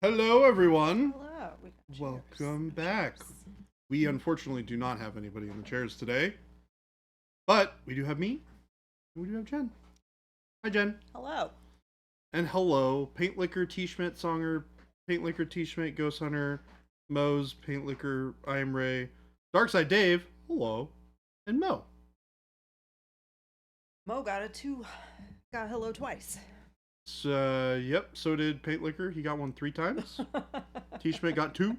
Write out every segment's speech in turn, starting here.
Hello, everyone. Hello. Welcome back. We unfortunately do not have anybody in the chairs today, but we do have me, and we do have Jen. Hi, Jen. Hello. And hello, Paint Licker, T. Schmidt, Songer, Paint Licker, T. Schmidt, Ghost Hunter, Moe's, Paint Licker, I am Ray, Darkside Dave, hello, and Mo. Mo got hello twice. So, yep, so did Paint Licker. He got one 3 times. T. Schmidt got 2.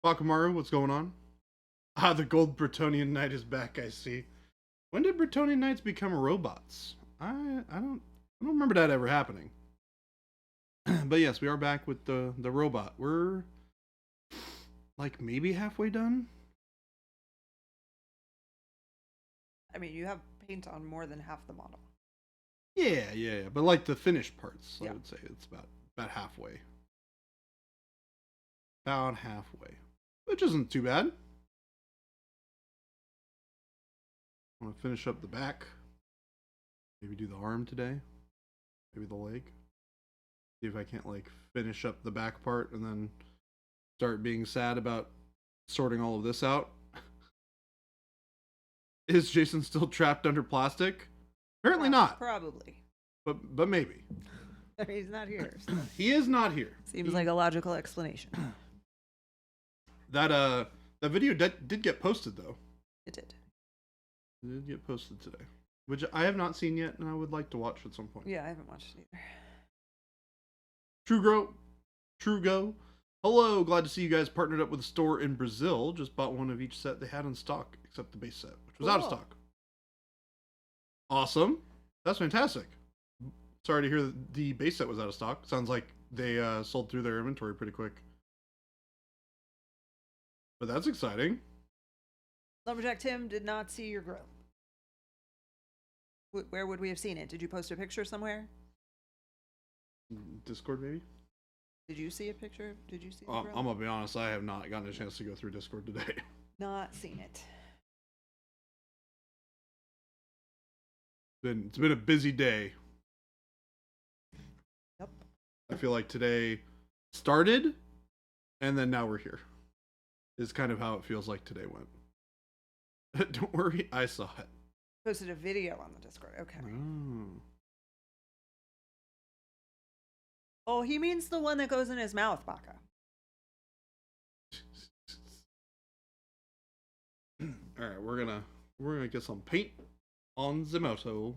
Bakamaru, what's going on? Ah, the gold Bretonian Knight is back, I see. When did Bretonian Knights become robots? I don't remember that ever happening. But yes, we are back with the robot. We're like maybe halfway done. I mean, you have paint on more than half the model. Yeah. But like the finished parts, yeah. I would say it's about halfway. About halfway. Which isn't too bad. I want to finish up the back. Maybe do the arm today. Maybe the leg. See if I can't like finish up the back part and then start being sad about sorting all of this out. Is Jason still trapped under plastic? Apparently not. Probably. But maybe. He's not here. So. He is not here. Seems like a logical explanation. That video did get posted though. It did. It did get posted today, which I have not seen yet, and I would like to watch at some point. Yeah, I haven't watched it either. True Go. Hello, glad to see you guys partnered up with a store in Brazil. Just bought one of each set they had in stock, except the base set, which was out of stock. Awesome. That's fantastic. Sorry to hear that the base set was out of stock. Sounds like they sold through their inventory pretty quick. But that's exciting. Lumberjack Tim did not see your grill. Where would we have seen it? Did you post a picture somewhere? Discord, maybe? Did you see a picture? Did you see the grill? I'm going to be honest, I have not gotten a chance to go through Discord today. Not seen it. It's been a busy day. Yep. I feel like today started, and then now we're here. Is kind of how it feels like today went. Don't worry, I saw it. Posted a video on the Discord. Okay. Oh, he means the one that goes in his mouth, Baka. All right, we're gonna get some paint on the moto.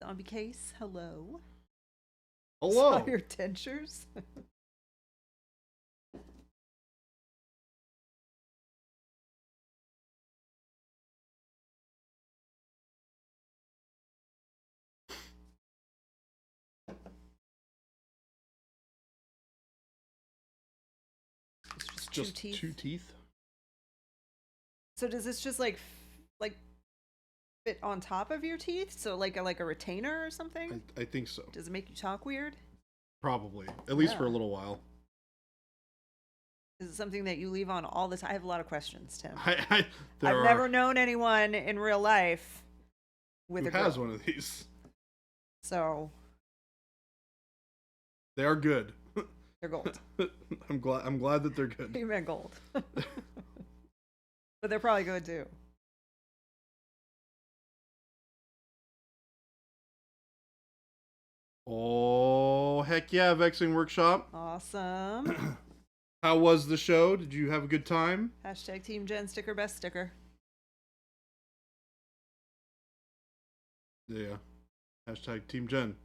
Zombie case. Hello. Hello. Saw your dentures. Just two teeth. So does this just like fit on top of your teeth? So like a retainer or something? I think so. Does it make you talk weird? Probably, at least for a little while. Is it something that you leave on all the time? I have a lot of questions, Tim. I've never known anyone in real life with who has one of these. So they are good. They're gold. I'm glad that they're good. You meant gold. But they're probably good too. Oh, heck yeah, Vexing Workshop. Awesome. How was the show? Did you have a good time? Hashtag Team Jen sticker, best sticker. Yeah. Hashtag Team Jen.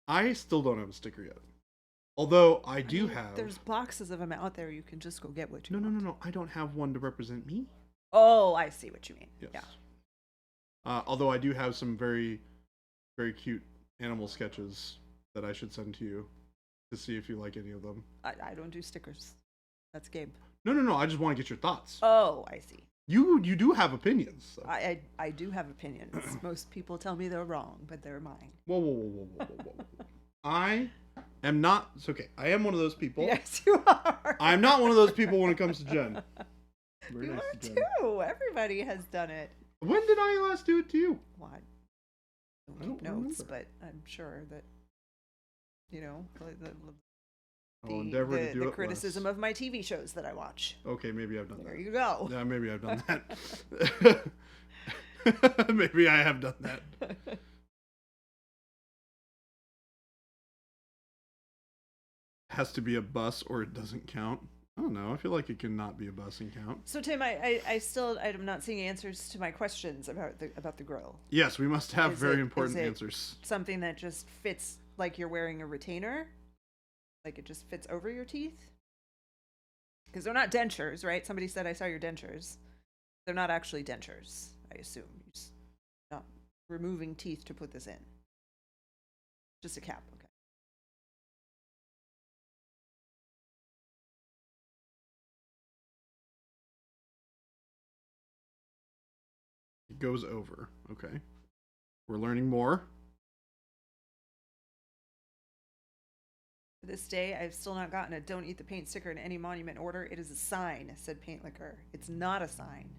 I still don't have a sticker yet. Although I do have. There's boxes of them out there. You can just go get what you want. No. I don't have one to represent me. Oh, I see what you mean. Yes. Yeah. Although I do have some very, very cute animal sketches that I should send to you to see if you like any of them. I don't do stickers. That's Gabe. No. I just want to get your thoughts. Oh, I see. You do have opinions. So. I do have opinions. Most people tell me they're wrong, but they're mine. Whoa. I am not. It's okay. I am one of those people. Yes, you are. I'm not one of those people when it comes to Jen. Very you nice are to too. Everybody has done it. When did I last do it to you? Well, I don't keep notes, but I'm sure that You know, I'll endeavor to do the it criticism less. of my TV shows that I watch. Okay, maybe I've done There that. you go. Yeah, maybe I've done that. Maybe I have done that. Has to be a bus or it doesn't count. I don't know. I feel like it cannot be a bus and count. So Tim, I'm not seeing answers to my questions about the grill. Yes, we must have Is very it- important is it answers. Something that just fits like you're wearing a retainer, like it just fits over your teeth. Because they're not dentures, right? Somebody said I saw your dentures. They're not actually dentures, I assume. You're just not removing teeth to put this in. Just a cap, okay. It goes over. Okay. We're learning more. To this day, I've still not gotten a "Don't eat the paint" sticker in any monument order. It is a sign, said Paint Liquor. It's not a sign.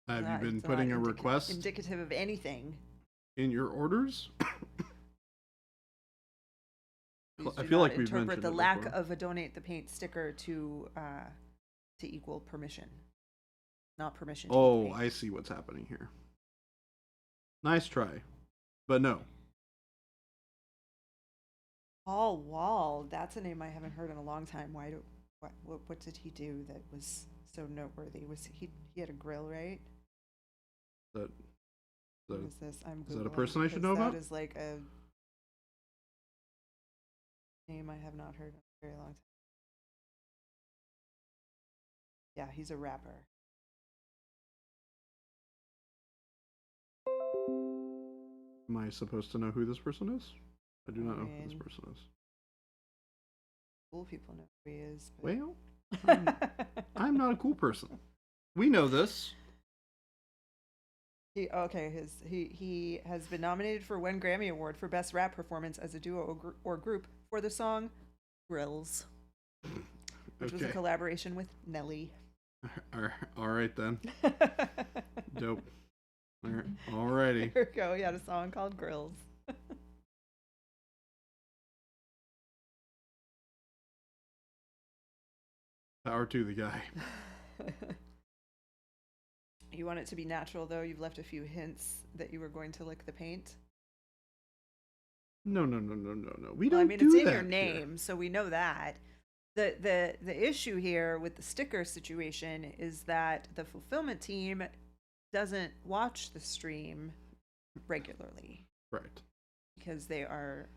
Have you been It's putting not a request indicative of anything. in your orders? Please I do feel not like we've interpret mentioned the it lack before. of a "Donate the Paint" sticker to equal permission. Not permission. To eat the Oh, paint. I see what's happening here. Nice try. But no. Paul Wall. That's a name I haven't heard in a long time. What did he do that was so noteworthy? Was he had a grill, right? That, What that is this? I'm is that a Googling person I should because know about? That is like a name I have not heard in a very long time. Yeah, he's a rapper. Am I supposed to know who this person is? I do not know who this mean- person is. Cool people know who he is. Well, But... I'm not a cool person. We know this. He has been nominated for one Grammy Award for Best Rap Performance as a duo or group for the song "Grills," which was a collaboration with Nelly. All right then. Dope. Alrighty. There we go. He had a song called "Grills." Power to the guy. You want it to be natural, though. You've left a few hints that you were going to lick the paint. No. We Well, don't I mean, do it's in that your name, here. so we know that. The issue here with the sticker situation is that the fulfillment team doesn't watch the stream regularly Right. because they are,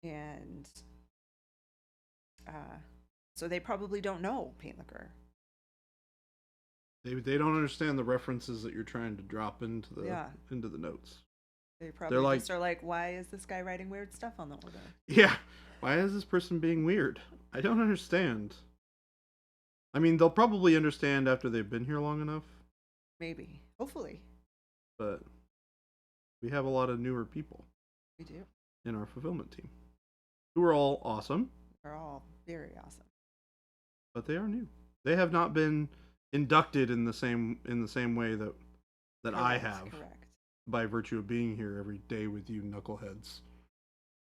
and so they probably don't know Paint Liquor. They don't understand the references that you're trying to drop into the notes. They probably just are like, why is this guy writing weird stuff on the order? Yeah. Why is this person being weird? I don't understand. I mean, they'll probably understand after they've been here long enough. Maybe. Hopefully. But we have a lot of newer people We do. in our fulfillment team who are all awesome. They're all very awesome. But they are new. They have not been inducted in the same way that I have. Correct. By virtue of being here every day with you knuckleheads.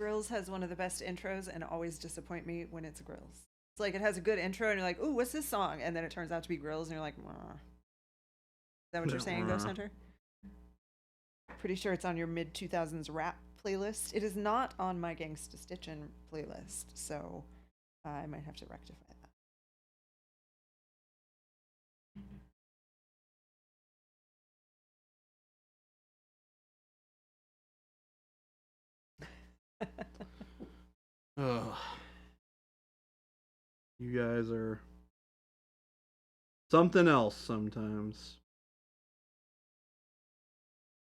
Grills has one of the best intros and always disappoint me when it's Grills. It's like it has a good intro and you're like, ooh, what's this song? And then it turns out to be Grills and you're like, Mwah. Is that what you're saying, Ghost Hunter? Pretty sure it's on your mid-2000s rap playlist. It is not on my Gangsta Stitchin' playlist, so I might have to rectify that. Ugh. You guys are something else sometimes.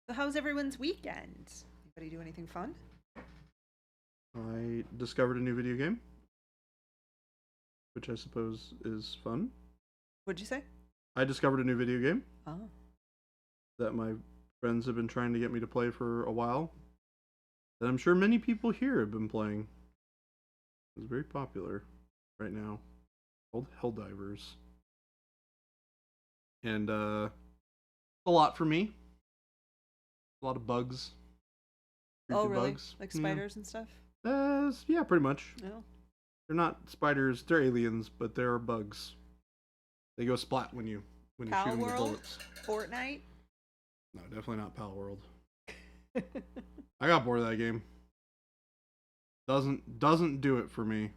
So how's everyone's weekend? Anybody do anything fun? I discovered a new video game, which I suppose is fun. What'd you say? I discovered a new video game Oh. that my friends have been trying to get me to play for a while. That I'm sure many people here have been playing. It's very popular right now. Called Helldivers. And a lot for me. A lot of bugs. Oh, Creepy really? bugs. Like Yeah. spiders and stuff? Yeah, pretty much. No. They're not spiders, they're aliens, but they're bugs. They go splat when you shoot Pal them with World? bullets. Fortnite? No, definitely not Pal World. I got bored of that game. Doesn't do it for me.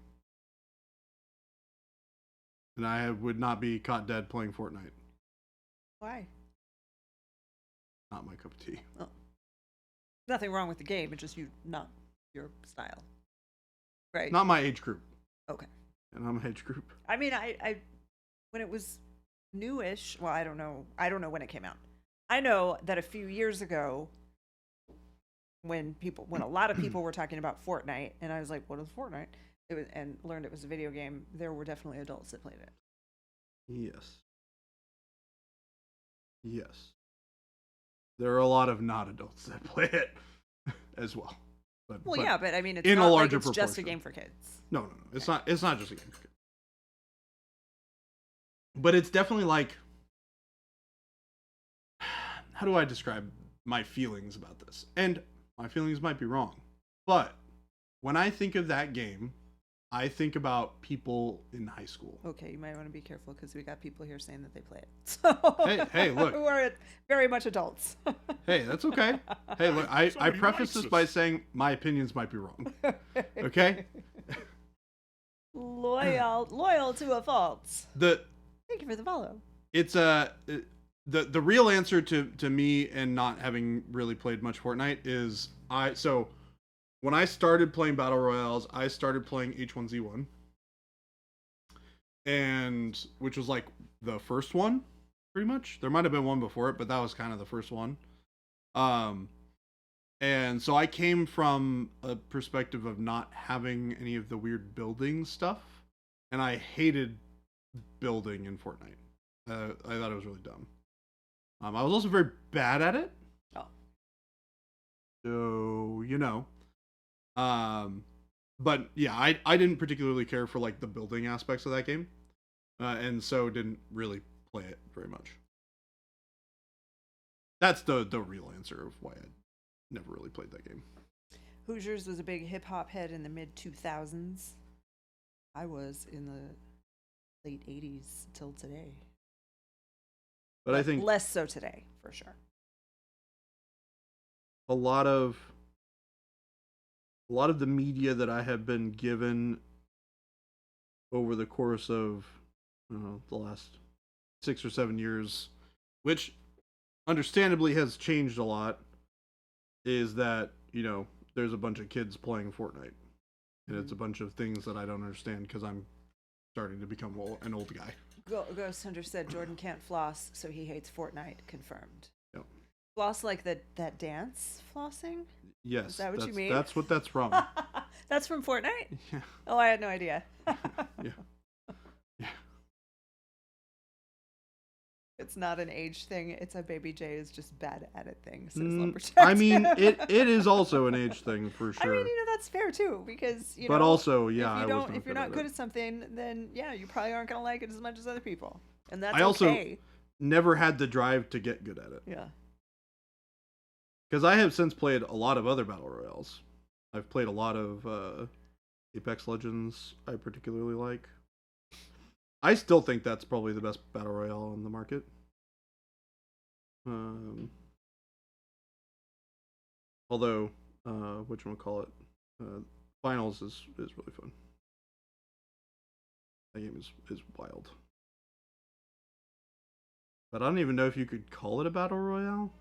And I would not be caught dead playing Fortnite. Why? Not my cup of tea. Oh. Nothing wrong with the game, it's just not your style. Right. Not my age group. Okay. And I'm age group. I mean, I when it was newish, well, I don't know when it came out. I know that a few years ago, when a lot of people were talking about Fortnite, and I was like, "What is Fortnite?" And learned it was a video game. There were definitely adults that played it. Yes. Yes. There are a lot of not adults that play it as well. But yeah, but I mean, it's in not a larger like it's just a proportion. game for kids. No. It's not just a game for kids. But it's definitely like, how do I describe my feelings about this? And my feelings might be wrong. But when I think of that game, I think about people in high school. Okay, you might want to be careful because we got people here saying that they play it. So Hey, look. who are very much adults. Hey, that's okay. Hey, look, I preface this by saying my opinions might be wrong. Okay? Loyal to a fault. Thank you for the follow. It's the real answer to me and not having really played much Fortnite is when I started playing Battle Royales, I started playing H1Z1. And which was like the first one, pretty much. There might have been one before it, but that was kind of the first one. And so I came from a perspective of not having any of the weird building stuff, and I hated building in Fortnite. I thought it was really dumb. I was also very bad at it. Oh. So, but yeah, I didn't particularly care for like the building aspects of that game. And so didn't really play it very much. That's the real answer of why I never really played that game. Hoosiers was a big hip hop head in the mid 2000s. I was in the late 80s till today. But I think less so today, for sure. A lot of the media that I have been given over the course of the last 6 or 7 years, which understandably has changed a lot, is that there's a bunch of kids playing Fortnite, and it's a bunch of things that I don't understand because I'm starting to become an old guy. Ghost Hunter said Jordan can't floss, so he hates Fortnite. Confirmed. Yep. Floss like that dance flossing? Yes. Is that what you mean? That's what that's from. That's from Fortnite? Yeah. Oh, I had no idea. Yeah. It's not an age thing. It's a Baby J is just bad at it thing, says Lumberjack. I mean, it is also an age thing for sure. I mean, that's fair too, because But also, yeah, if you're not good at something, then yeah, you probably aren't gonna like it as much as other people, and that's I also okay. never had the drive to get good at it. Yeah. Because I have since played a lot of other battle royales. I've played a lot of Apex Legends. I particularly like. I still think that's probably the best battle royale on the market. Although, whatchamacallit, Finals is really fun. That game is wild. But I don't even know if you could call it a battle royale.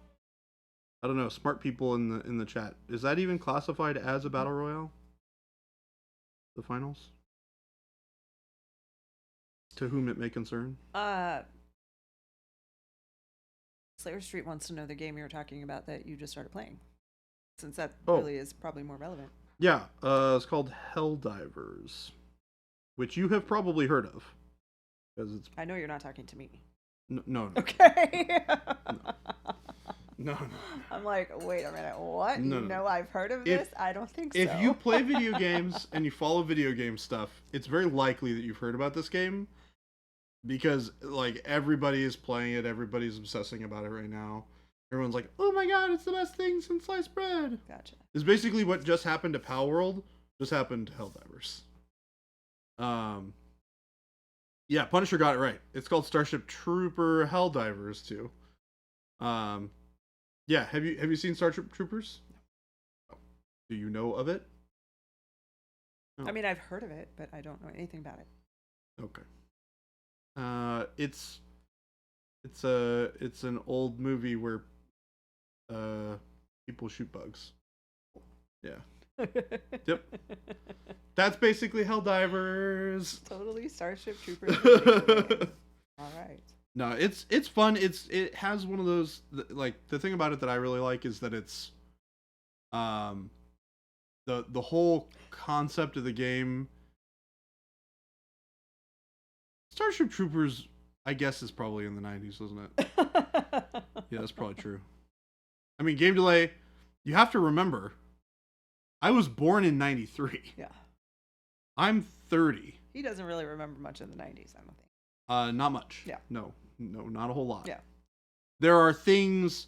I don't know. Smart people in the chat. Is that even classified as a battle royale? The Finals? To whom it may concern. Slayer Street wants to know the game you were talking about that you just started playing, since that really is probably more relevant. Yeah, it's called Helldivers, which you have probably heard of, because it's. I know you're not talking to me. No. Okay. No. I'm like, wait a minute, what? No. I've heard of this? I don't think so. If you play video games and you follow video game stuff, it's very likely that you've heard about this game, because like everybody is playing it, everybody's obsessing about it right now. Everyone's like, oh my god, it's the best thing since sliced bread. Gotcha. It's basically what just happened to Pal World, Just happened to Helldivers. Yeah, Punisher got it right. It's called Starship Trooper Helldivers too. Yeah, have you seen Starship Troopers? No. Do you know of it? No. I mean, I've heard of it, but I don't know anything about it. Okay. It's an old movie where people shoot bugs. Yeah. Yep. That's basically Helldivers. Totally Starship Troopers. All right. No, it's fun. It has one of those, like, the thing about it that I really like is that it's the whole concept of the game. Starship Troopers, I guess, is probably in the 90s, wasn't it? Yeah, that's probably true. I mean, game delay, you have to remember, I was born in 93. Yeah. I'm 30. He doesn't really remember much in the 90s, I don't think. Not much. Yeah. No, not a whole lot. Yeah. There are things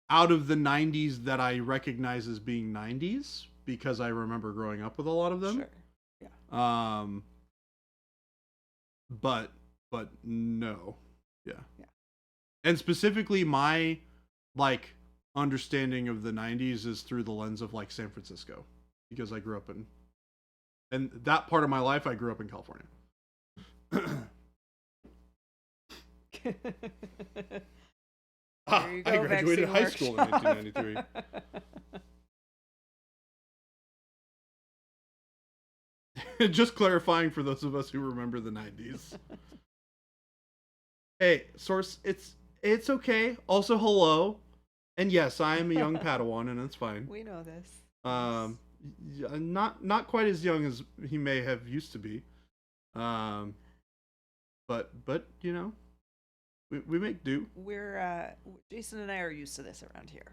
out of the 90s that I recognize as being 90s because I remember growing up with a lot of them. Sure. Yeah. But no. Yeah. Yeah. And specifically my, like, understanding of the 90s is through the lens of, like, San Francisco, because I grew up in, and that part of my life I grew up in California. I graduated high school in 1993. Just clarifying for those of us who remember the 90s. Hey, Source, it's okay. Also, hello. And yes, I am a young Padawan, and it's fine. We know this. Not quite as young as he may have used to be. But you know, we make do. We're Jason and I are used to this around here.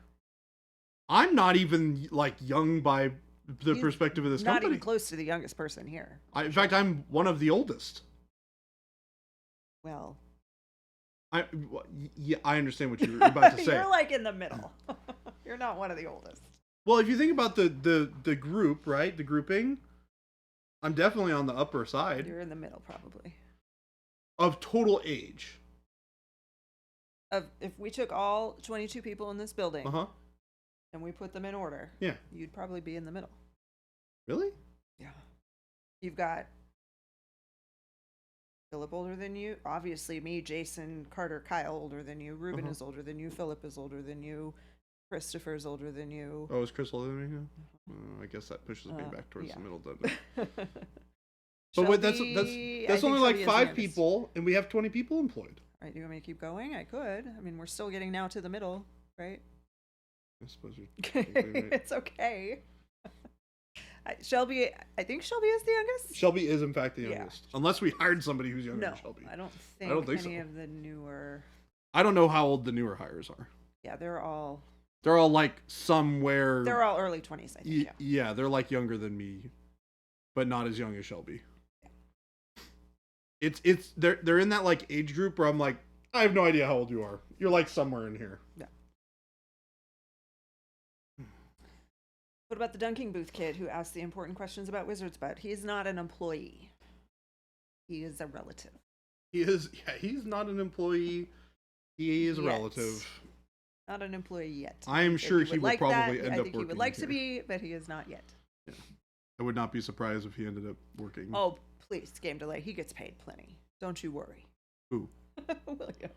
I'm not even, like, young by the He's perspective of this not company. even close to the youngest person here. In fact, I'm one of the oldest. Well, yeah, I understand what you're about to say. You're like in the middle. You're not one of the oldest. Well, if you think about the group, right? The grouping, I'm definitely on the upper side You're in the middle, probably. of total age. If we took all 22 people in this building and we put them in order, yeah, you'd probably be in the middle. Really? Yeah. You've got Philip older than you. Obviously, me, Jason, Carter, Kyle older than you. Ruben is older than you. Philip is older than you. Christopher's older than you. Oh, is Chris older than me? I guess that pushes me back towards the middle, doesn't it? But wait, that's only like 5 people, and we have 20 people employed. All right, do you want me to keep going? I could. I mean, we're still getting now to the middle, right? I suppose you're Right. It's okay. Shelby, I think Shelby is the youngest. Shelby is, in fact, the youngest. Unless we hired somebody who's younger than Shelby. I don't think any of the newer... I don't know how old the newer hires are. Yeah, they're all like somewhere... They're all early 20s, I think. Yeah, they're like younger than me, but not as young as Shelby. Yeah. They're in that, like, age group where I'm like, I have no idea how old you are. You're like somewhere in here. Yeah. What about the dunking booth kid who asked the important questions about Wizard's Bud? He's not an employee. He is a relative. He's not an employee. He is a relative. Not an employee yet. I am sure he would probably end up working. I think he would like to be, but he is not yet. Yeah. I would not be surprised if he ended up working. Oh, please, game delay. He gets paid plenty. Don't you worry. Who? William.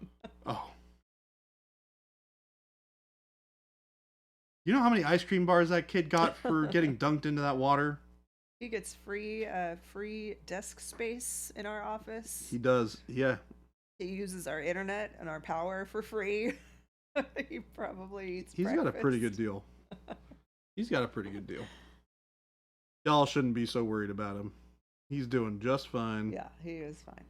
Oh. You know how many ice cream bars that kid got for getting dunked into that water? He gets free desk space in our office. He does, yeah. He uses our internet and our power for free. He probably eats breakfast. Got a pretty good deal. He's got a pretty good deal. Y'all shouldn't be so worried about him. He's doing just fine. Yeah, he is fine.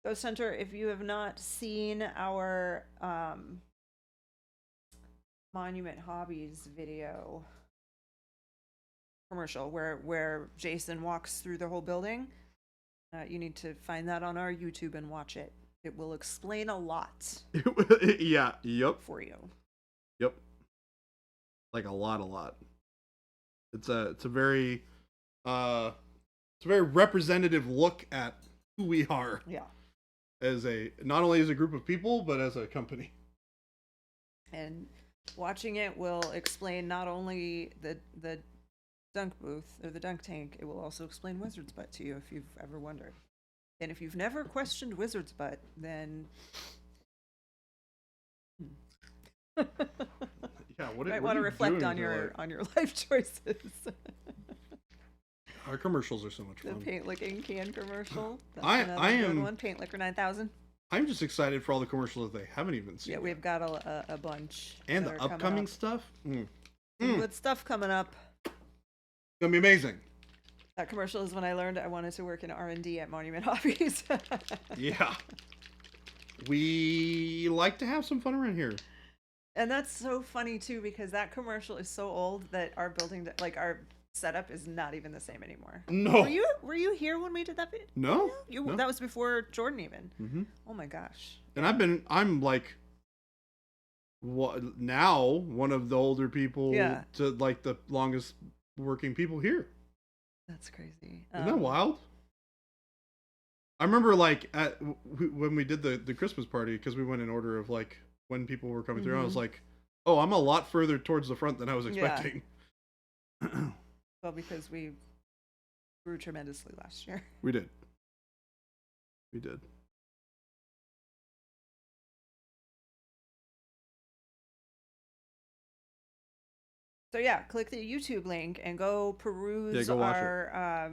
Ghost Hunter, if you have not seen our Monument Hobbies video commercial where Jason walks through the whole building, you need to find that on our YouTube and watch it. It will explain a lot. Yeah, yep. For you. Yep. like a lot. It's a very uh it's a very representative look at who we are Yeah. as a not only as a group of people but as a company. And watching it will explain not only the dunk booth or the dunk tank, it will also explain Wizard's Butt to you if you've ever wondered. And if you've never questioned Wizard's Butt, then Yeah, you might want to reflect on your life choices. Our commercials are so much The fun. paint licking can commercial. That's I another good am one. Paint Licker 9000. I'm just excited for all the commercials that they haven't even seen. Yeah, yet. we've got a bunch. And that the are coming upcoming up. stuff. Some good stuff coming up. It's gonna be amazing. That commercial is when I learned I wanted to work in R&D at Monument Hobbies. Yeah. We like to have some fun around here. And that's so funny too, because that commercial is so old that our building, like our setup, is not even the same anymore. No. Were you here when we did that video? No. No? That was before Jordan even. Mm-hmm. Oh my gosh. And I'm like, what now? One of the older people to like the longest working people here. That's crazy. Isn't that wild? I remember like when we did the Christmas party, because we went in order of like when people were coming through. I was like, oh, I'm a lot further towards the front than I was expecting. Yeah. Well, because we grew tremendously last year. We did. We did. So yeah, click the YouTube link and go peruse go watch our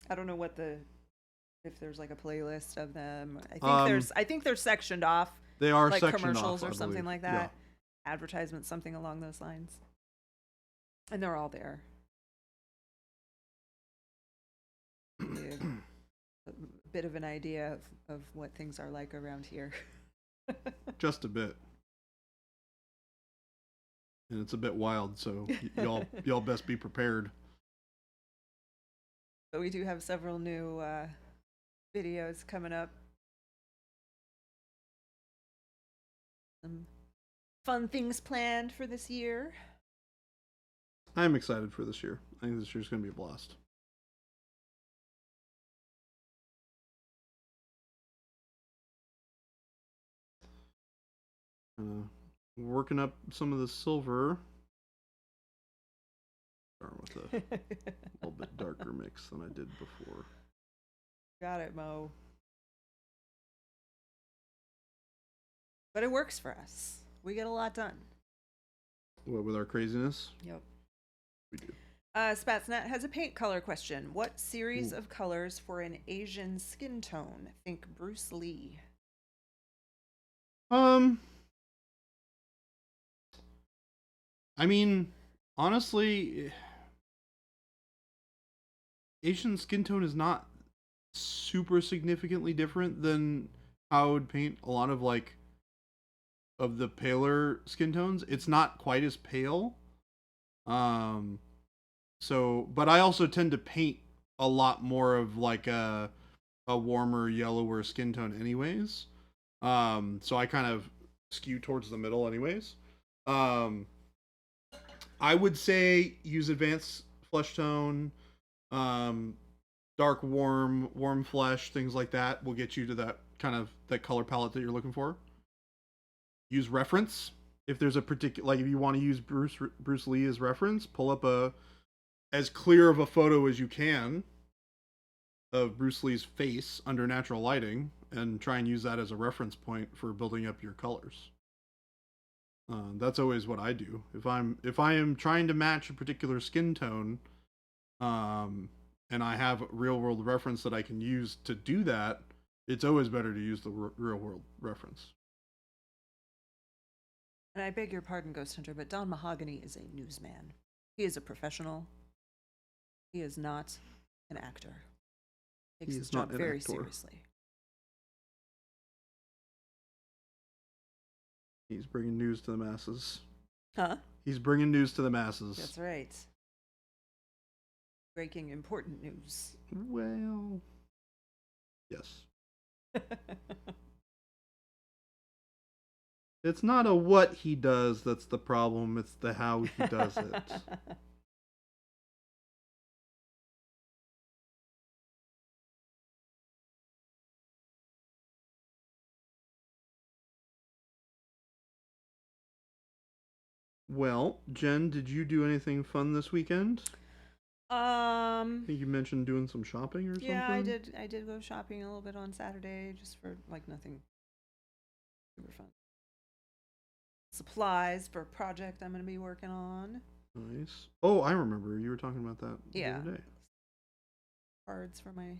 I don't know if there's like a playlist of them. I think they're sectioned off. They are like sectioned commercials off, or something like that. Yeah. Advertisements, something along those lines. And they're all there. A bit of an idea of what things are like around here. Just a bit. And it's a bit wild, so y'all best be prepared. But we do have several new videos coming up. Some fun things planned for this year. I'm excited for this year. I think this year's going to be a blast. Working up some of the silver. Starting with a little bit darker mix than I did before. Got it, Mo. But it works for us. We get a lot done. What, with our craziness? Yep. We do. Spatsnet has a paint color question. What series of colors for an Asian skin tone? Think Bruce Lee. I mean, honestly, Asian skin tone is not super significantly different than how I would paint a lot of like of the paler skin tones. It's not quite as pale. So, but I also tend to paint a lot more of like a warmer, yellower skin tone anyways. So I kind of skew towards the middle anyways. I would say use advanced flesh tone, dark warm flesh, things like that will get you to that kind of that color palette that you're looking for. Use reference. If there's a particular, like if you want to use Bruce Lee as reference, pull up as clear of a photo as you can of Bruce Lee's face under natural lighting and try and use that as a reference point for building up your colors. That's always what I do. If I am trying to match a particular skin tone, and I have real world reference that I can use to do that, it's always better to use the real world reference. And I beg your pardon, Ghost Hunter, but Don Mahogany is a newsman. He is a professional. He is not an actor. He takes his job very seriously. He's bringing news to the masses. Huh? He's bringing news to the masses. That's right. Breaking important news. Well, yes. It's not a what he does that's the problem, it's the how he does it. Well, Jen, did you do anything fun this weekend? I think you mentioned doing some shopping or Yeah, something. I did go shopping a little bit on Saturday, just for like nothing super fun. Supplies for a project I'm going to be working on. Nice. Oh, I remember. You were talking about that the Yeah, other day. cards for my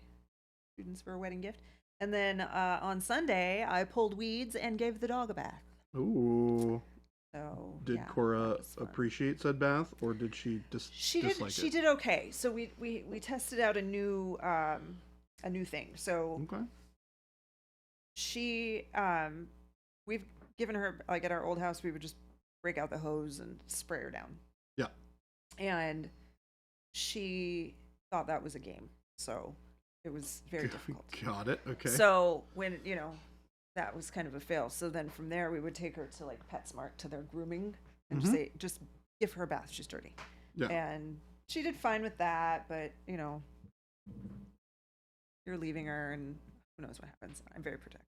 students for a wedding gift. And then on Sunday, I pulled weeds and gave the dog a bath. Ooh. So Did yeah, that Cora was fun. appreciate said bath, or did she dislike She it? did okay. So we tested out a new thing. So Okay. she we've given her, like, at our old house, we would just break out the hose and spray her down. Yeah. And she thought that was a game. So it was very difficult. Got it. Okay. So when, that was kind of a fail. So then from there we would take her to like PetSmart to their grooming and just give her a bath. She's dirty. Yeah. And she did fine with that, but you're leaving her and who knows what happens. I'm very protective.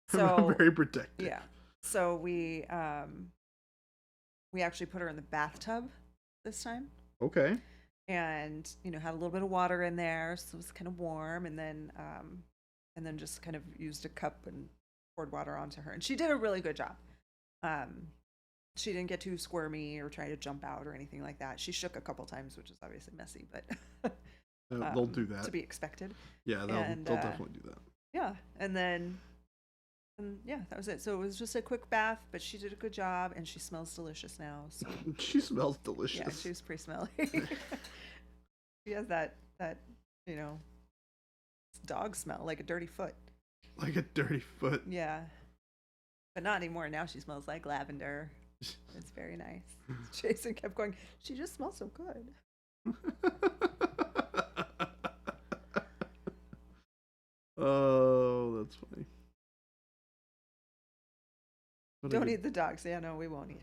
So very protective. yeah. So we actually put her in the bathtub this time. Okay. And had a little bit of water in there, so it was kind of warm, and then just kind of used a cup and poured water onto her, and she did a really good job. She didn't get too squirmy or try to jump out or anything like that. She shook a couple times, which is obviously messy, but they'll do that. to be expected. Yeah, they'll definitely do that. Yeah, and yeah, that was it. So it was just a quick bath, but she did a good job, and she smells delicious now. So she smells delicious. yeah, she was pretty smelly. She has that dog smell, like a dirty foot. Like a dirty foot. Yeah, but not anymore. Now she smells like lavender. It's very nice. Jason kept going, she just smells so good. Oh, that's funny. Don't eat the dogs. Yeah, no, we won't eat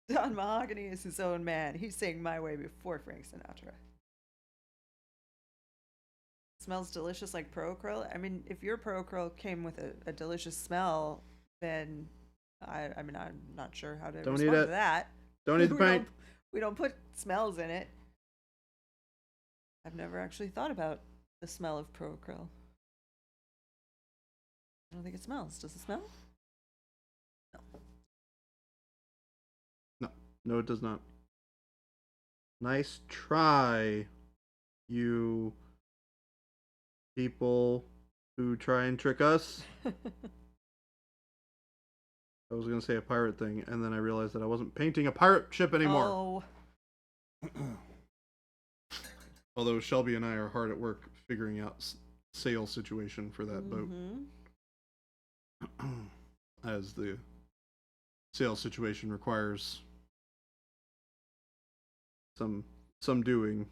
her. Don Mahogany is his own man. He sang My Way before Frank Sinatra. Smells delicious like Pro Acryl. I mean, if your Pro Acryl came with a delicious smell, then I mean, I'm not sure how to respond to that. Don't eat the paint. We don't put smells in it. I've never actually thought about the smell of Pro Acryl. I don't think it smells. Does it smell? No, it does not. Nice try, you people who try and trick us. I was going to say a pirate thing, and then I realized that I wasn't painting a pirate ship anymore. Oh. Although Shelby and I are hard at work figuring out sail situation for that boat. As the sail situation requires some doing.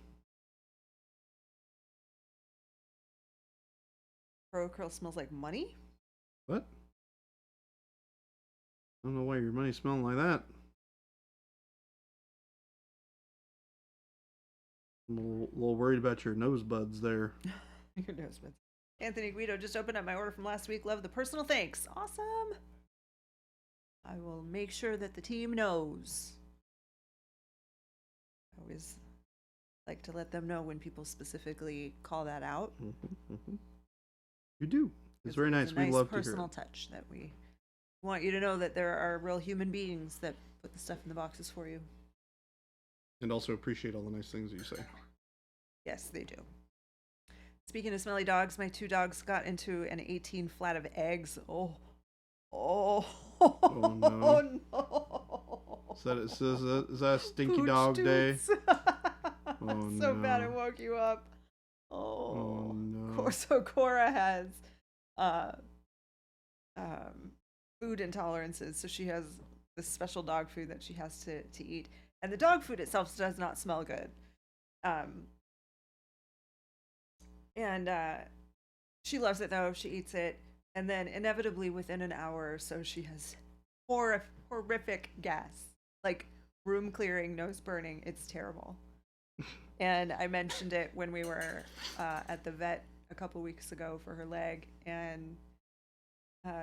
Pro Acryl smells like money? What? I don't know why your money's smelling like that. I'm a little worried about your nose buds there. Your nose buds. Anthony Guido just opened up my order from last week. Love the personal thanks. Awesome. I will make sure that the team knows. I always like to let them know when people specifically call that out. You do. It's very nice. We love to hear it. Personal touch that we want you to know that there are real human beings that put the stuff in the boxes for you. And also appreciate all the nice things that you say. Yes, they do. Speaking of smelly dogs, my two dogs got into an 18 flat of eggs. Oh no. Oh no. Is that a stinky Pooch dog day? Oh, so bad it woke you up. Oh no. So Cora has food intolerances, so she has this special dog food that she has to eat. And the dog food itself does not smell good. And She loves it though. She eats it, and then inevitably within an hour or so, she has horrific gas, like room clearing, nose burning. It's terrible. And I mentioned it when we were at the vet a couple weeks ago for her leg, and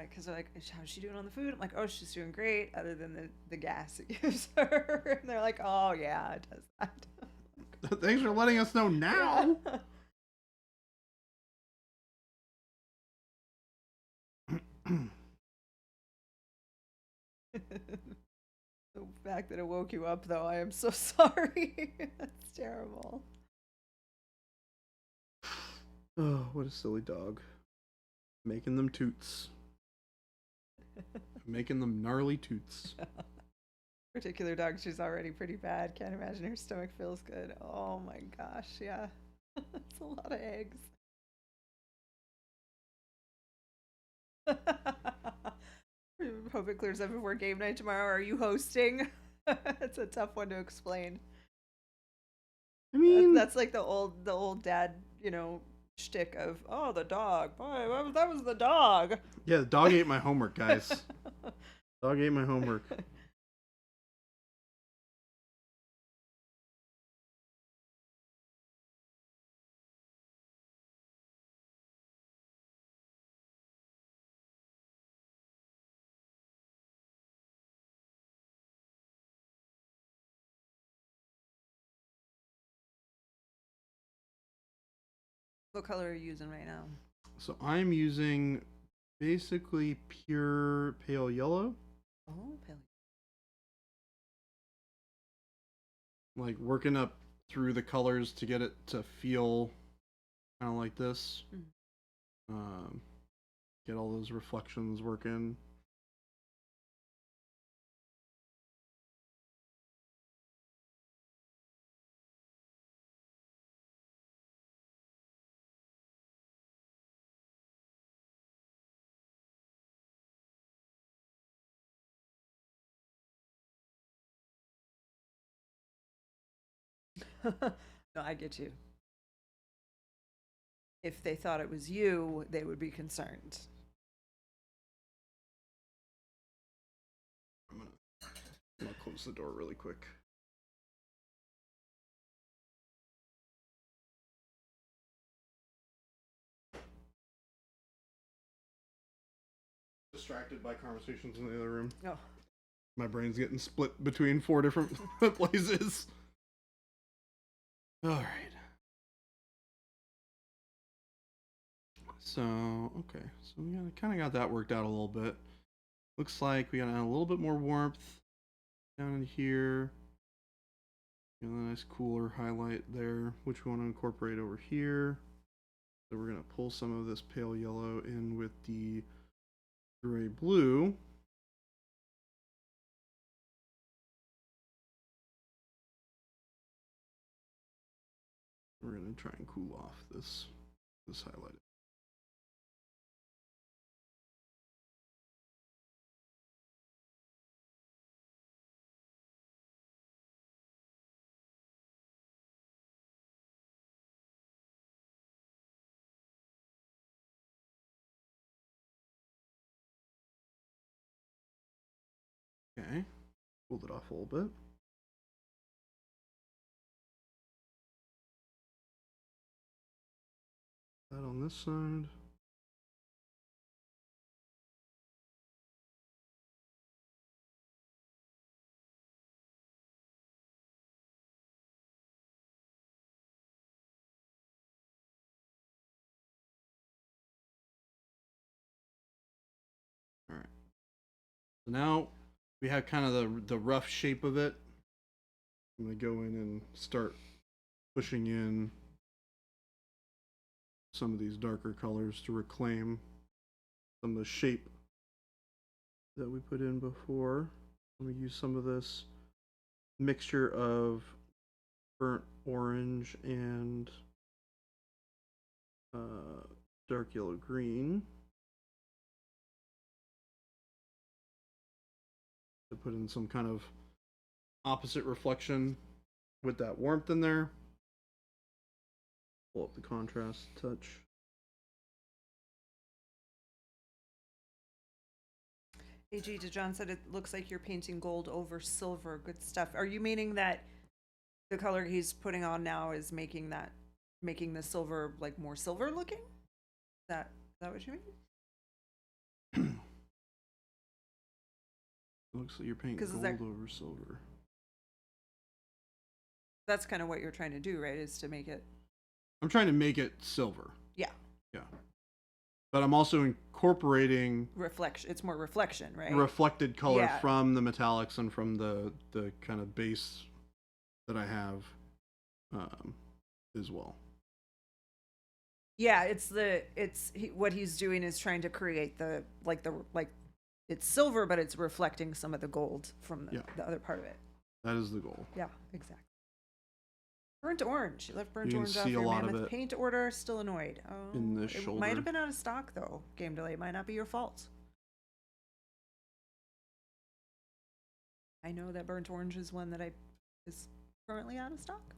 because they're like, "How's she doing on the food?" I'm like, "Oh, she's doing great, other than the gas it gives her." And they're like, "Oh yeah, it does that." Thanks for letting us know now. The fact that it woke you up, though, I am so sorry. That's terrible. Oh, what a silly dog. Making them toots. Making them gnarly toots. Particular dog, she's already pretty bad. Can't imagine her stomach feels good. Oh my gosh, yeah. That's a lot of eggs. Hope it clears up before game night tomorrow. Are you hosting? It's a tough one to explain. I mean, That's like the old dad, shtick of, oh, the dog. Boy, that was the dog. yeah, the dog ate my homework, guys. Dog ate my homework. What color are you using right now? So I'm using basically pure pale yellow. Oh, pale. Like working up through the colors to get it to feel kind of like this. Um, get all those reflections working. No, I get you. If they thought it was you, they would be concerned. I'm gonna close the door really quick. Distracted by conversations in the other room. Oh. My brain's getting split between 4 different places. All right. So, okay. So we kind of got that worked out a little bit. Looks like we got a little bit more warmth down in here. Got a nice cooler highlight there, which we want to incorporate over here. So we're going to pull some of this pale yellow in with the gray blue. We're going to try and cool off this highlight. Okay, cooled it off a little bit. That on this side. All right. So now we have kind of the rough shape of it. I'm going to go in and start pushing in some of these darker colors to reclaim some of the shape that we put in before. I'm going to use some of this mixture of burnt orange and dark yellow green to put in some kind of opposite reflection with that warmth in there. Pull up the contrast a touch. AG DeJohn said it looks like you're painting gold over silver. Good stuff. Are you meaning that the color he's putting on now is making the silver like more silver looking? Is that what you mean? Looks like you're painting gold over silver. That's kind of what you're trying to do, right? Is to make it. I'm trying to make it silver. Yeah. Yeah. But I'm also incorporating reflection. It's more reflection, right? Reflected color from the metallics and from the kind of base that I have as well. Yeah, what he's doing is trying to create the it's silver, but it's reflecting some of the gold from the other part of it. That is the goal. Yeah, exactly. Burnt orange. You left burnt orange off your mammoth paint order. Still annoyed. Oh, in the shoulder. Might have been out of stock though. Game delay. It might not be your fault. I know that burnt orange is one that is currently out of stock.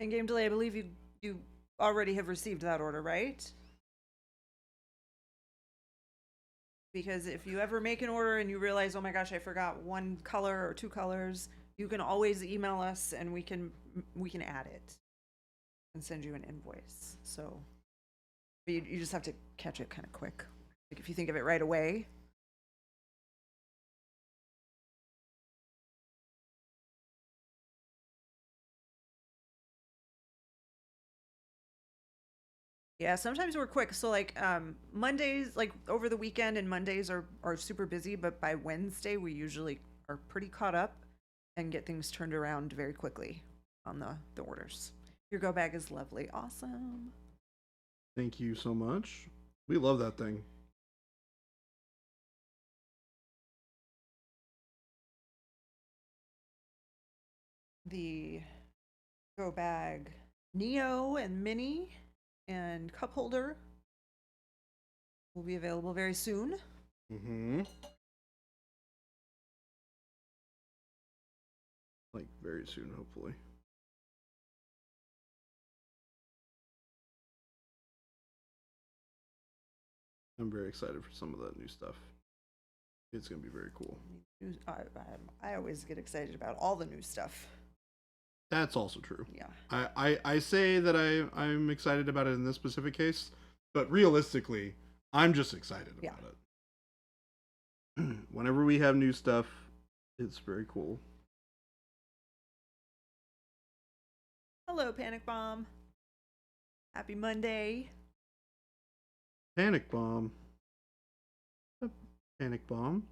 And game delay, I believe you already have received that order, right? Because if you ever make an order and you realize, oh my gosh, I forgot one color or two colors, you can always email us and we can add it and send you an invoice. So you just have to catch it kind of quick. Like if you think of it right away. Yeah, sometimes we're quick. So like Mondays, like over the weekend and Mondays are super busy, but by Wednesday we usually are pretty caught up and get things turned around very quickly on the orders. Your go bag is lovely. Awesome. Thank you so much. We love that thing. The go bag Neo and Mini and cup holder will be available very soon. Like very soon, hopefully. I'm very excited for some of that new stuff. It's gonna be very cool. I always get excited about all the new stuff. That's also true. Yeah. I say that I'm excited about it in this specific case, but realistically, I'm just excited about it. Whenever we have new stuff, it's very cool. Hello, Panic Bomb. Happy Monday. Panic Bomb. Panic Bomb.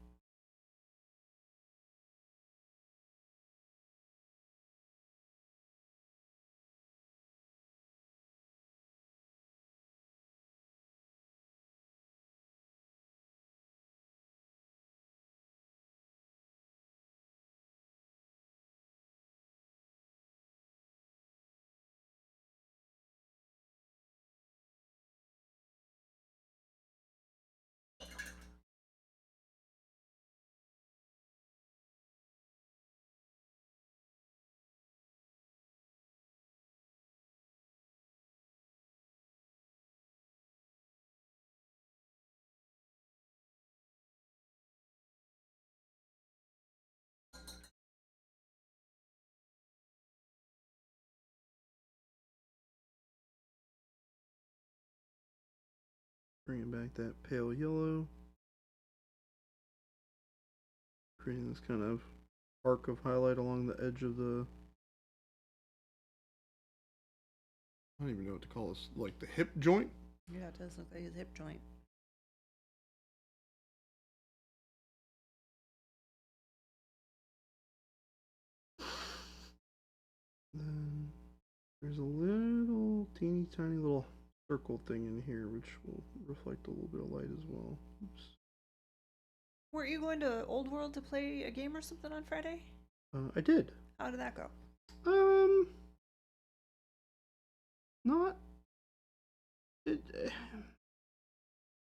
Bringing back that pale yellow. Creating this kind of arc of highlight along the edge of the... I don't even know what to call this. Like the hip joint? Yeah, it does look like his hip joint. Then there's a little teeny tiny little circle thing in here which will reflect a little bit of light as well. Oops. Weren't you going to Old World to play a game or something on Friday? I did. How did that go? Not.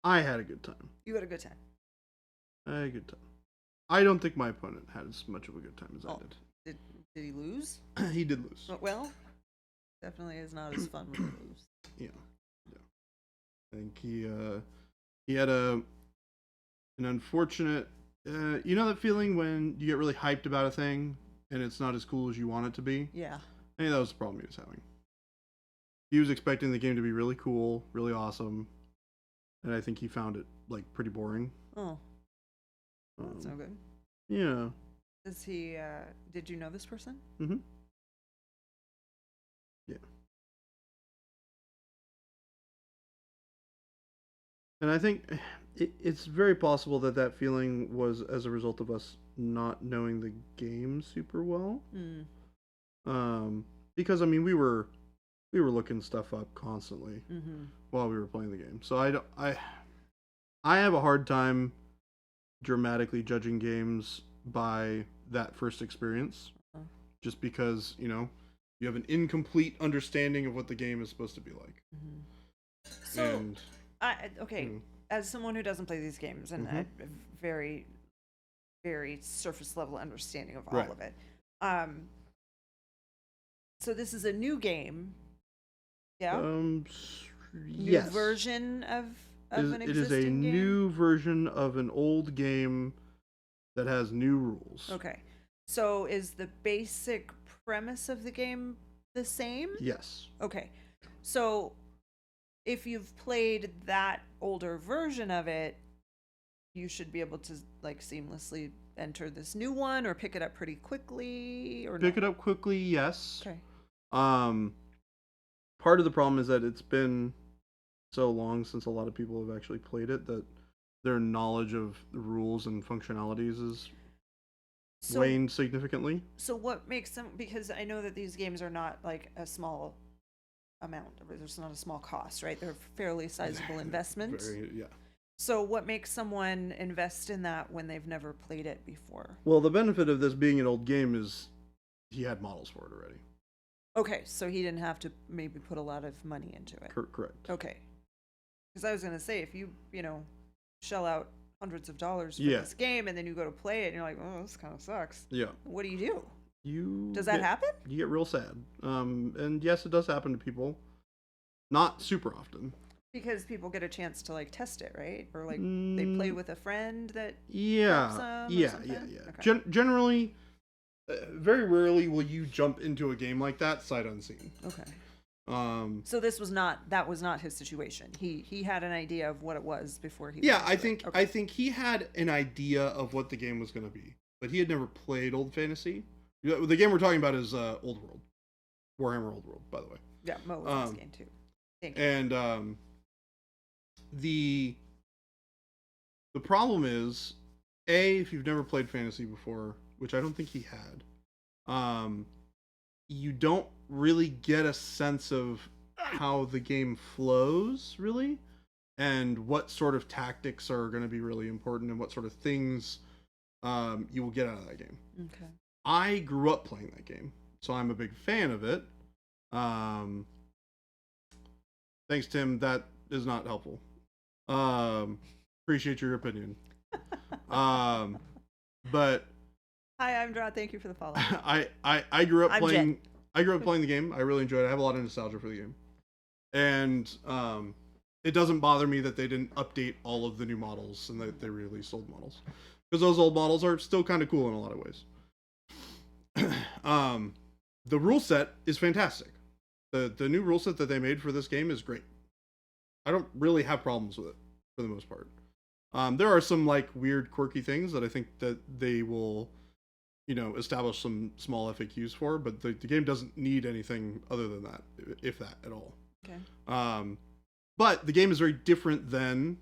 I had a good time. You had a good time. I had a good time. I don't think my opponent had as much of a good time as I did. Did he lose? He did lose. Well, definitely is not as fun when you lose. Yeah. I think he had an unfortunate. You know that feeling when you get really hyped about a thing and it's not as cool as you want it to be? Yeah. I think that was the problem he was having. He was expecting the game to be really cool, really awesome, and I think he found it like pretty boring. Oh. That's no good. Yeah. Does he? Did you know this person? Mm-hmm. Yeah. And I think it's very possible that that feeling was as a result of us not knowing the game super well. Because I mean we were looking stuff up constantly while we were playing the game. So I have a hard time dramatically judging games by that first experience, just because you have an incomplete understanding of what the game is supposed to be like. So, and okay, as someone who doesn't play these games and a very, very surface level understanding of all of it, so this is a new game, yeah. Yes. New version of an existing game. It is a new version of an old game that has new rules. Okay, so is the basic premise of the game the same? Yes. Okay, so if you've played that older version of it, you should be able to like seamlessly enter this new one or pick it up pretty quickly, or pick it up quickly. Yes. Okay. Part of the problem is that it's been so long since a lot of people have actually played it that their knowledge of the rules and functionalities is waned significantly. So what makes them, because I know that these games are not like a small amount, there's not a small cost, right? They're fairly sizable investments. Yeah. So what makes someone invest in that when they've never played it before? Well, the benefit of this being an old game is he had models for it already. Okay, so he didn't have to maybe put a lot of money into it. Correct. Okay. Because I was going to say, if you shell out hundreds of dollars for this game and then you go to play it and you're like, oh, this kind of sucks. Yeah. What do you do? Does that happen? You get real sad. And yes, it does happen to people. Not super often. Because people get a chance to like test it, right? Or like they play with a friend that helps them yeah. Okay. Generally, very rarely will you jump into a game like that sight unseen. Okay. So that was not his situation. He had an idea of what it was before he. Yeah, I think he had an idea of what the game was going to be, but he had never played Old Fantasy. The game we're talking about is Old World, Warhammer Old World, by the way. Yeah, Mo was this game too. Thank you. And the problem is, if you've never played fantasy before, which I don't think he had, you don't really get a sense of how the game flows, really, and what sort of tactics are going to be really important and what sort of things you will get out of that game. Okay. I grew up playing that game, so I'm a big fan of it. Thanks, Tim. That is not helpful. Appreciate your opinion. But hi, I'm Draw. Thank you for the follow. I grew up playing. Jen. I grew up playing the game. I really enjoyed it. I have a lot of nostalgia for the game, and it doesn't bother me that they didn't update all of the new models and that they released old models, because those old models are still kind of cool in a lot of ways. The rule set is fantastic. The new rule set that they made for this game is great. I don't really have problems with it for the most part. There are some like weird quirky things that I think that they will, establish some small FAQs for, but the game doesn't need anything other than that, if that at all. Okay. But the game is very different than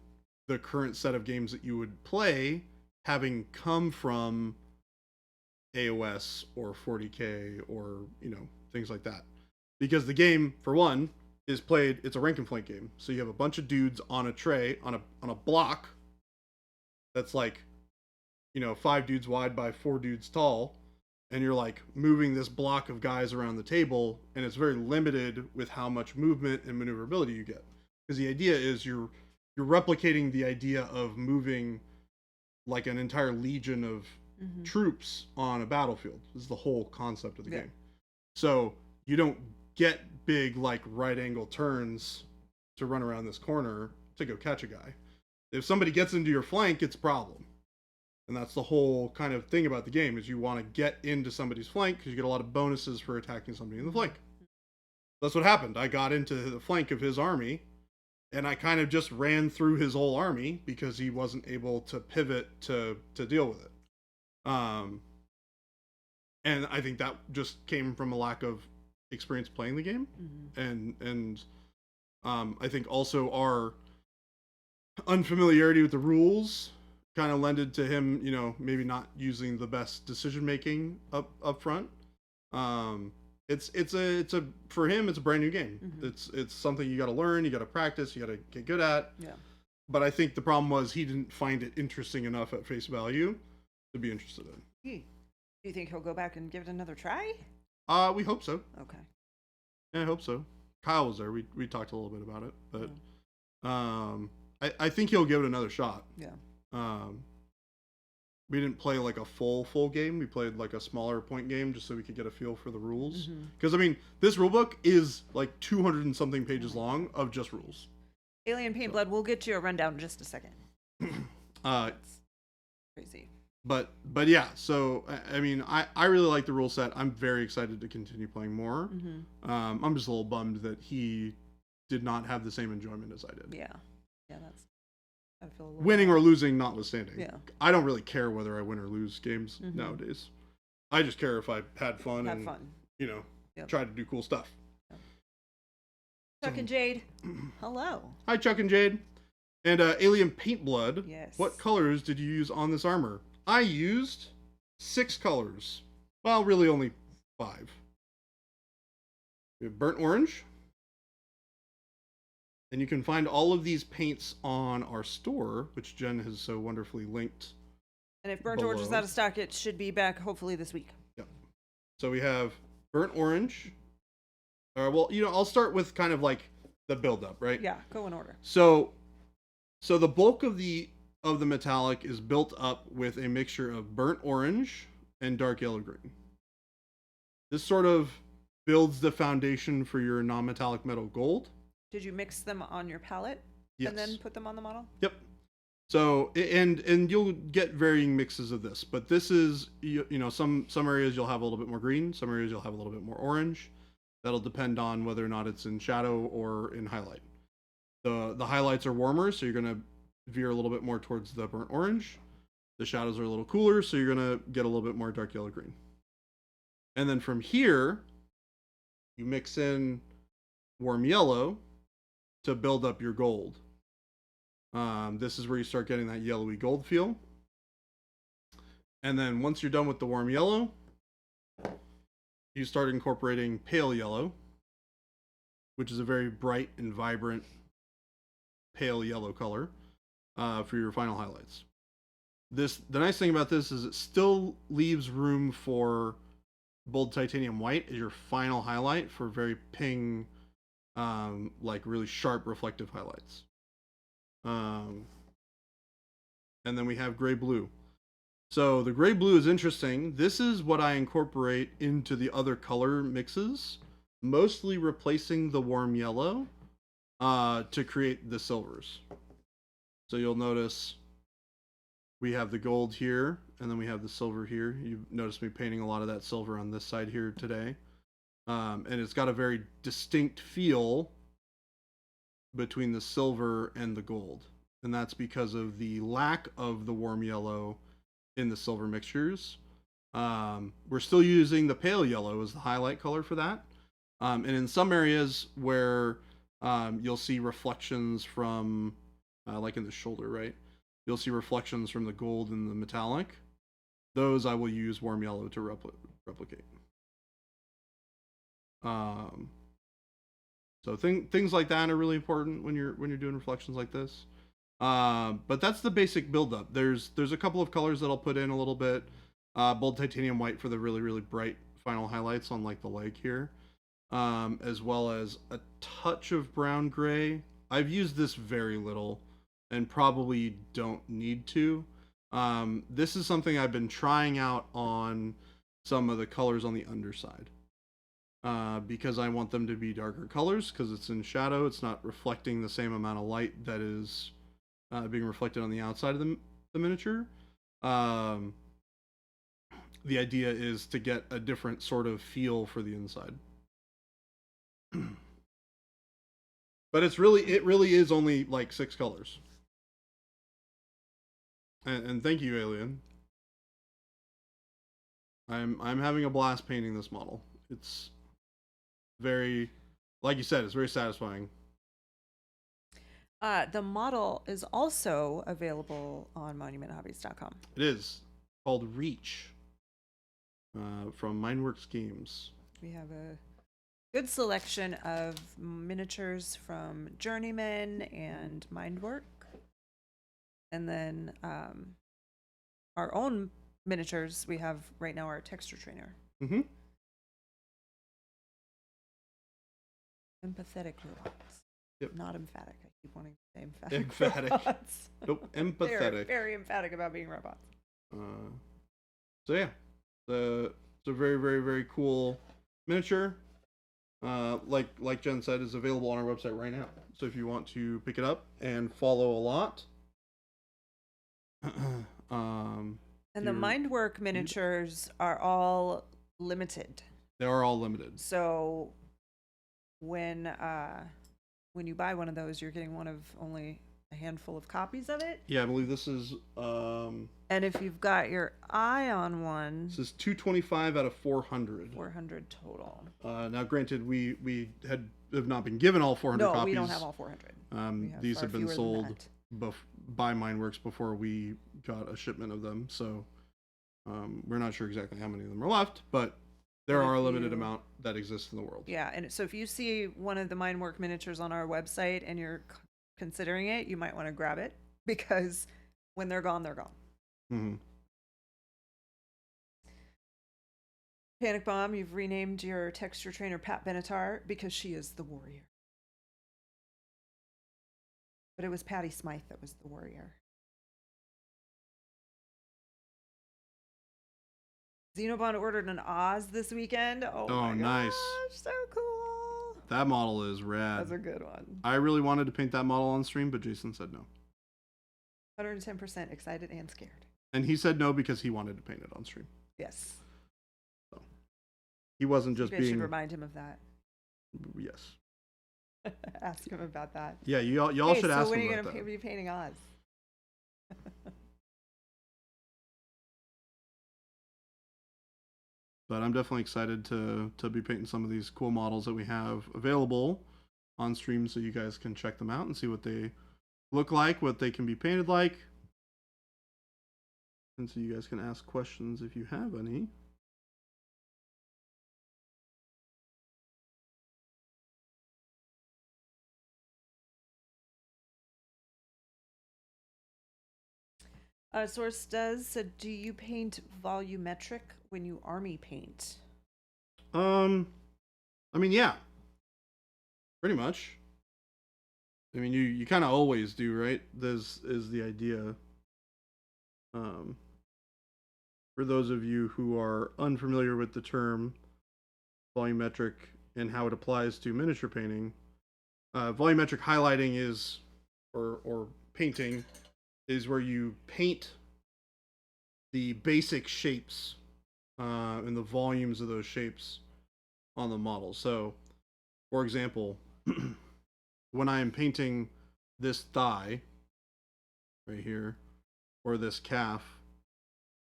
the current set of games that you would play, having come from AOS or 40K or things like that, because the game, for one, is played. It's a rank and flank game, so you have a bunch of dudes on a tray on a block that's like 5 dudes wide by 4 dudes tall, and you're like moving this block of guys around the table, and it's very limited with how much movement and maneuverability you get, because the idea is you're you're replicating the idea of moving like an entire legion of troops on a battlefield. This is the whole concept of the game. So you don't get big like right angle turns to run around this corner to go catch a guy. If somebody gets into your flank, it's a problem. And that's the whole kind of thing about the game, is you want to get into somebody's flank because you get a lot of bonuses for attacking somebody in the flank. That's what happened. I got into the flank of his army, and I kind of just ran through his whole army because he wasn't able to pivot to deal with it. And I think that just came from a lack of experience playing the game, and I think also our unfamiliarity with the rules kind of lended to him, you know, maybe not using the best decision making up front. It's a for him, it's a brand new game. It's something you got to learn, you got to practice, you got to get good at. Yeah. But I think the problem was he didn't find it interesting enough at face value to be interested in. Do you think he'll go back and give it another try? We hope so. Okay. Yeah, I hope so. Kyle was there. We talked a little bit about it, but I think he'll give it another shot. Yeah. We didn't play like a full game. We played like a smaller point game just so we could get a feel for the rules. Because I mean, this rule book is like 200 and something pages long of just rules. Alien Paint Blood. We'll get you a rundown in just a second. It's crazy. But yeah, so I mean, I really like the rule set. I'm very excited to continue playing more. I'm just a little bummed that he did not have the same enjoyment as I did. Yeah, that's. I feel a little winning or losing notwithstanding. Yeah. I don't really care whether I win or lose games nowadays. I just care if I had fun you know, try to do cool stuff. Yep. Chuck and Jade, hello. Hi, Chuck and Jade. And Alien Paint Blood. Yes. What colors did you use on this armor? I used 6 colors. Well, really only 5. We have burnt orange. And you can find all of these paints on our store, which Jen has so wonderfully linked. And if burnt orange is out of stock, it should be back hopefully this week. Yep. So we have burnt orange. Well, you know, I'll start with kind of like the build-up, right? Yeah, go in order. So the bulk of the metallic is built up with a mixture of burnt orange and dark yellow green. This sort of builds the foundation for your non-metallic metal gold. Did you mix them on your palette? Yes. And then put them on the model? Yep. So, and you'll get varying mixes of this, but this is, you know, some areas you'll have a little bit more green, some areas you'll have a little bit more orange. That'll depend on whether or not it's in shadow or in highlight. The highlights are warmer, so you're going to veer a little bit more towards the burnt orange. The shadows are a little cooler, so you're going to get a little bit more dark yellow green. And then from here, you mix in warm yellow to build up your gold. This is where you start getting that yellowy gold feel. And then once you're done with the warm yellow, you start incorporating pale yellow, which is a very bright and vibrant pale yellow color for your final highlights. The nice thing about this is it still leaves room for bold titanium white as your final highlight for very ping, like really sharp reflective highlights. And then we have gray blue. So the gray blue is interesting. This is what I incorporate into the other color mixes, mostly replacing the warm yellow to create the silvers. So you'll notice we have the gold here, and then we have the silver here. You've noticed me painting a lot of that silver on this side here today. And it's got a very distinct feel between the silver and the gold. And that's because of the lack of the warm yellow in the silver mixtures. We're still using the pale yellow as the highlight color for that. And in some areas where you'll see reflections from, like in the shoulder, right? You'll see reflections from the gold and the metallic. Those I will use warm yellow to replicate. So things like that are really important when you're doing reflections like this. But that's the basic buildup. There's a couple of colors that I'll put in a little bit. Bold titanium white for the really, really bright final highlights on like the leg here. As well as a touch of brown gray. I've used this very little. and probably don't need to. This is something I've been trying out on some of the colors on the underside. Because I want them to be darker colors, because it's in shadow, it's not reflecting the same amount of light that is being reflected on the outside of the miniature. The idea is to get a different sort of feel for the inside. But it really is only like 6 colors. And thank you, Alien. I'm having a blast painting this model. It's very, like you said, it's very satisfying. The model is also available on monumenthobbies.com. It is called Reach from Mindworks Games. We have a good selection of miniatures from Journeyman and Mindwork. And then our own miniatures we have right now are Texture Trainer. Mm-hmm. Empathetic robots. Yep. Not emphatic. I keep wanting to say emphatic. Emphatic. Robots. Nope, empathetic. They're very emphatic about being robots. So yeah, it's a very, very, very cool miniature. Like Jen said, is available on our website right now. So if you want to pick it up and follow a lot, and the Mindwork miniatures are all limited. They are all limited. So when you buy one of those, you're getting one of only a handful of copies of it. Yeah, I believe this is. And if you've got your eye on one, this is 225 out of 400. 400 total. Now, granted, we have not been given all 400 copies. No, we don't have all 400. These have been sold by Mindworks before we got a shipment of them, so we're not sure exactly how many of them are left, but there are a limited amount that exist in the world. Yeah, and so if you see one of the Mindwork miniatures on our website and you're considering it, you might want to grab it, because when they're gone, they're gone. Mm-hmm. Panic Bomb, you've renamed your Texture Trainer Pat Benatar because she is the warrior. But it was Patty Smythe that was the warrior. Xenobond ordered an Oz this weekend. Oh my nice. Gosh, so cool. That model is rad. That's a good one. I really wanted to paint that model on stream, but Jason said no. 110% excited and scared. And he said no because he wanted to paint it on stream. Yes. So he wasn't just you guys being. should remind him of that. Yes. Ask him about that. Yeah, y'all should ask him about that. So when are you going to be painting Oz? But I'm definitely excited to be painting some of these cool models that we have available on stream, so you guys can check them out and see what they look like, what they can be painted like. And so you guys can ask questions if you have any. Source does said, do you paint volumetric when you army paint? I mean, yeah, pretty much. I mean, you kind of always do, right? This is the idea. For those of you who are unfamiliar with the term volumetric and how it applies to miniature painting, volumetric highlighting is, or painting, is where you paint the basic shapes and the volumes of those shapes on the model. So, for example, when I am painting this thigh right here, or this calf,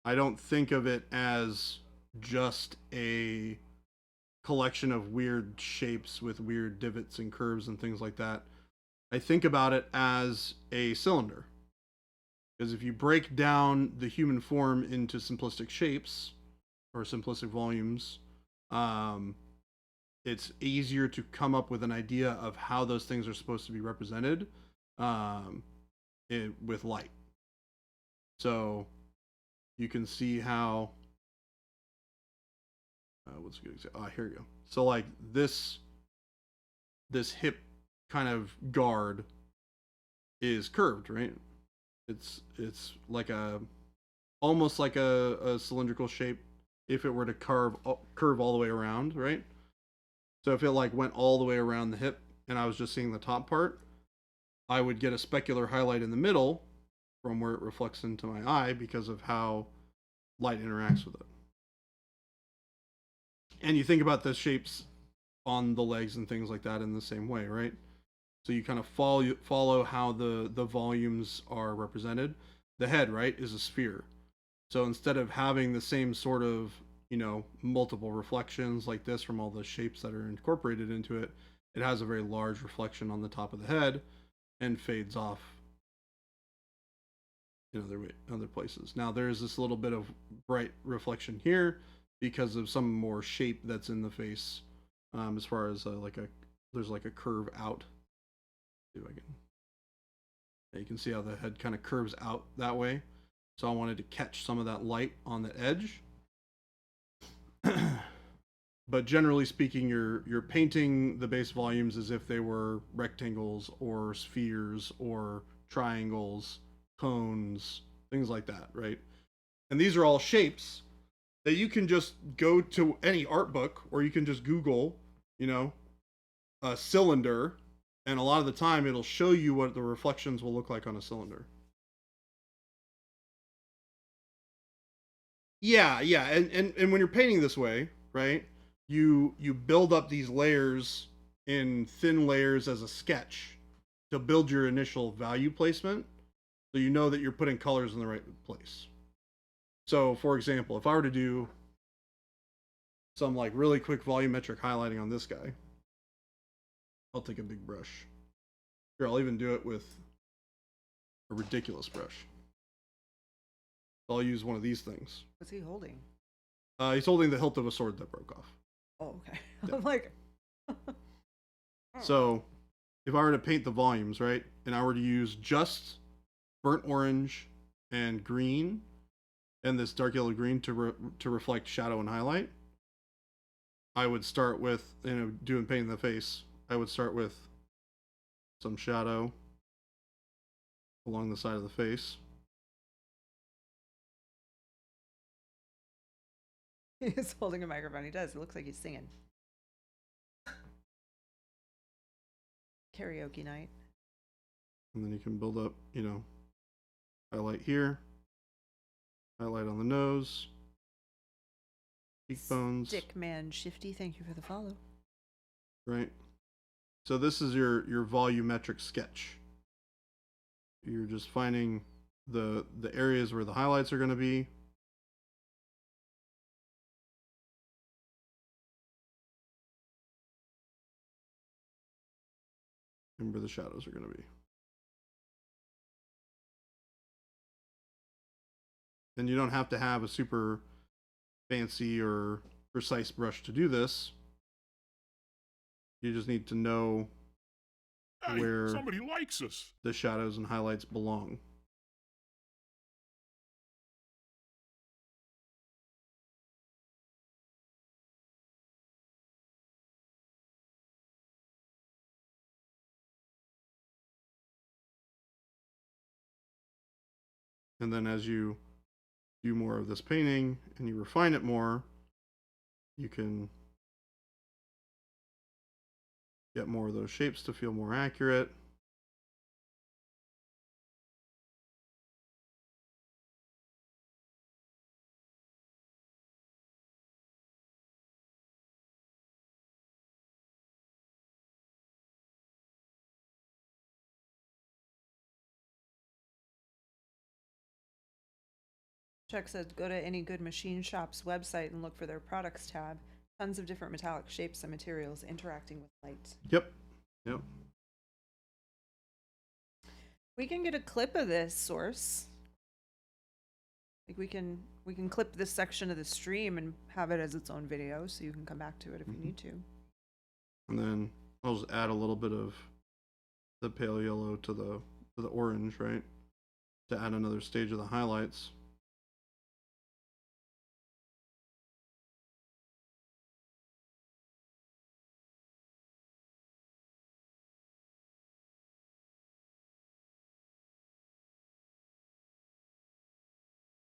I don't think of it as just a collection of weird shapes with weird divots and curves and things like that. I think about it as a cylinder. Because if you break down the human form into simplistic shapes or simplistic volumes, it's easier to come up with an idea of how those things are supposed to be represented with light. So you can see how, what's a good example? Here we go. So like this hip kind of guard is curved, right? It's like a almost like a cylindrical shape if it were to curve all the way around, right? So if it like went all the way around the hip and I was just seeing the top part, I would get a specular highlight in the middle from where it reflects into my eye because of how light interacts with it. And you think about the shapes on the legs and things like that in the same way, right? So you kind of follow how the volumes are represented. The head, right, is a sphere. So instead of having the same sort of, multiple reflections like this from all the shapes that are incorporated into it, it has a very large reflection on the top of the head and fades off in other places. Now there's this little bit of bright reflection here because of some more shape that's in the face, as far as there's like a curve out. See if I can. You can see how the head kind of curves out that way. So I wanted to catch some of that light on the edge. But generally speaking, you're painting the base volumes as if they were rectangles or spheres or triangles, cones, things like that, right? And these are all shapes that you can just go to any art book or you can just Google, a cylinder, and a lot of the time it'll show you what the reflections will look like on a cylinder. Yeah, and when you're painting this way, right? You build up these layers in thin layers as a sketch to build your initial value placement, so you know that you're putting colors in the right place. So, for example, if I were to do some like really quick volumetric highlighting on this guy, I'll take a big brush. Here, I'll even do it with a ridiculous brush. I'll use one of these things. What's he holding? He's holding the hilt of a sword that broke off. Oh, okay. Yeah. I'm like. So, if I were to paint the volumes, right, and I were to use just burnt orange and green and this dark yellow green to reflect shadow and highlight, I would start with, doing paint in the face, I would start with some shadow along the side of the face. He's holding a microphone. He does. It looks like he's singing. Karaoke night. And then you can build up, highlight here, highlight on the nose, cheekbones. Dickman Shifty, thank you for the follow. Right. So this is your volumetric sketch. You're just finding the areas where the highlights are going to be. And where the shadows are going to be. And you don't have to have a super fancy or precise brush to do this. You just need to know where somebody likes us. The shadows and highlights belong. And then as you do more of this painting and you refine it more, you can get more of those shapes to feel more accurate. Chuck said, go to any good machine shop's website and look for their products tab. Tons of different metallic shapes and materials interacting with light. Yep. We can get a clip of this source. Like we can clip this section of the stream and have it as its own video, so you can come back to it if you need to. And then I'll just add a little bit of the pale yellow to the orange, right? To add another stage of the highlights.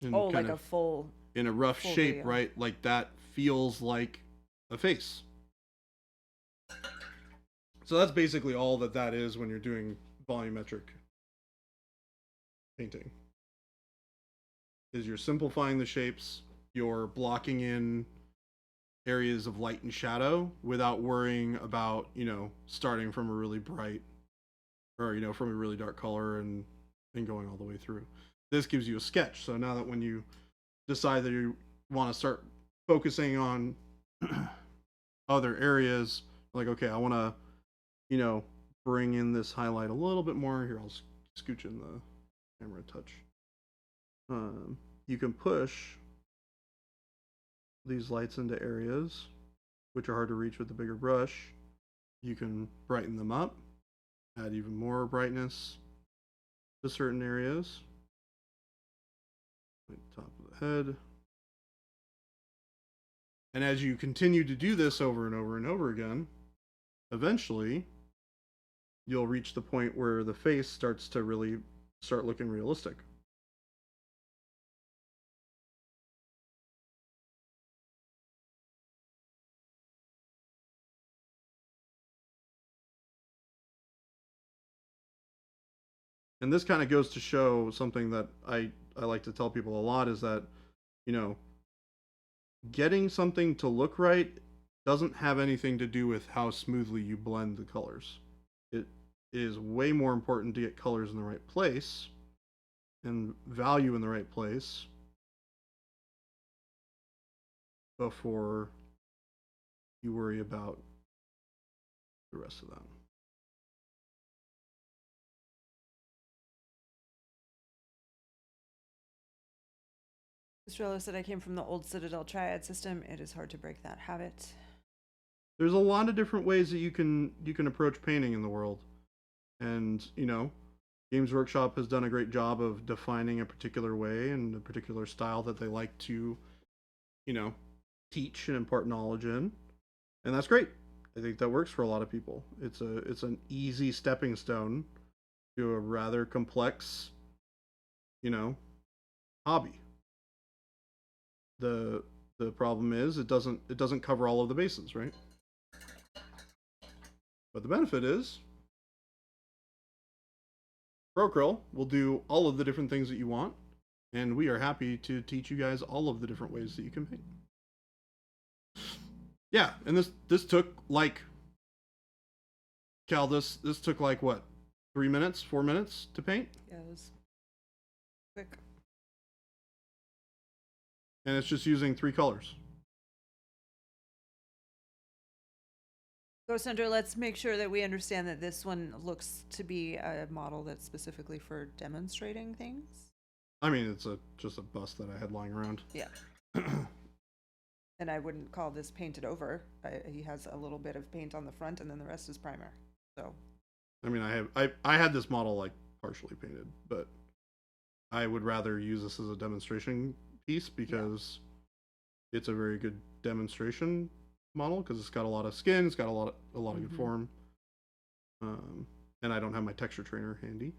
and Oh, kind like a of full in a rough full shape, video. right? Like that feels like a face. So that's basically all that is when you're doing volumetric painting. Is you're simplifying the shapes, you're blocking in areas of light and shadow without worrying about, starting from a really bright or, from a really dark color and going all the way through. This gives you a sketch. So now that when you decide that you want to start focusing on other areas, like, okay, I want to, bring in this highlight a little bit more. Here, I'll scooch in the camera a touch. You can push these lights into areas which are hard to reach with the bigger brush. You can brighten them up, add even more brightness to certain areas. Like top of the head. And as you continue to do this over and over and over again, eventually you'll reach the point where the face starts to really start looking realistic. And this kind of goes to show something that I like to tell people a lot is that, you know, getting something to look right doesn't have anything to do with how smoothly you blend the colors. It is way more important to get colors in the right place and value in the right place before you worry about the rest of that. Estrella said, I came from the old Citadel Triad system. It is hard to break that habit. There's a lot of different ways that you can approach painting in the world. And, Games Workshop has done a great job of defining a particular way and a particular style that they like to, teach and impart knowledge in. And that's great. I think that works for a lot of people. It's an easy stepping stone to a rather complex, hobby. The problem is it doesn't cover all of the bases, right? But the benefit is Acryl will do all of the different things that you want, and we are happy to teach you guys all of the different ways that you can paint. Yeah, and this took like Cal, this took like what? 3 minutes, 4 minutes to paint? Yeah, it was quick. And it's just using 3 colors. Ghost Hunter, let's make sure that we understand that this one looks to be a model that's specifically for demonstrating things. I mean, it's just a bust that I had lying around. Yeah. And I wouldn't call this painted over. He has a little bit of paint on the front, and then the rest is primer. So. I mean, I had this model like partially painted, but I would rather use this as a demonstration piece because it's a very good demonstration model because it's got a lot of skin, it's got a lot of good form, and I don't have my texture trainer handy.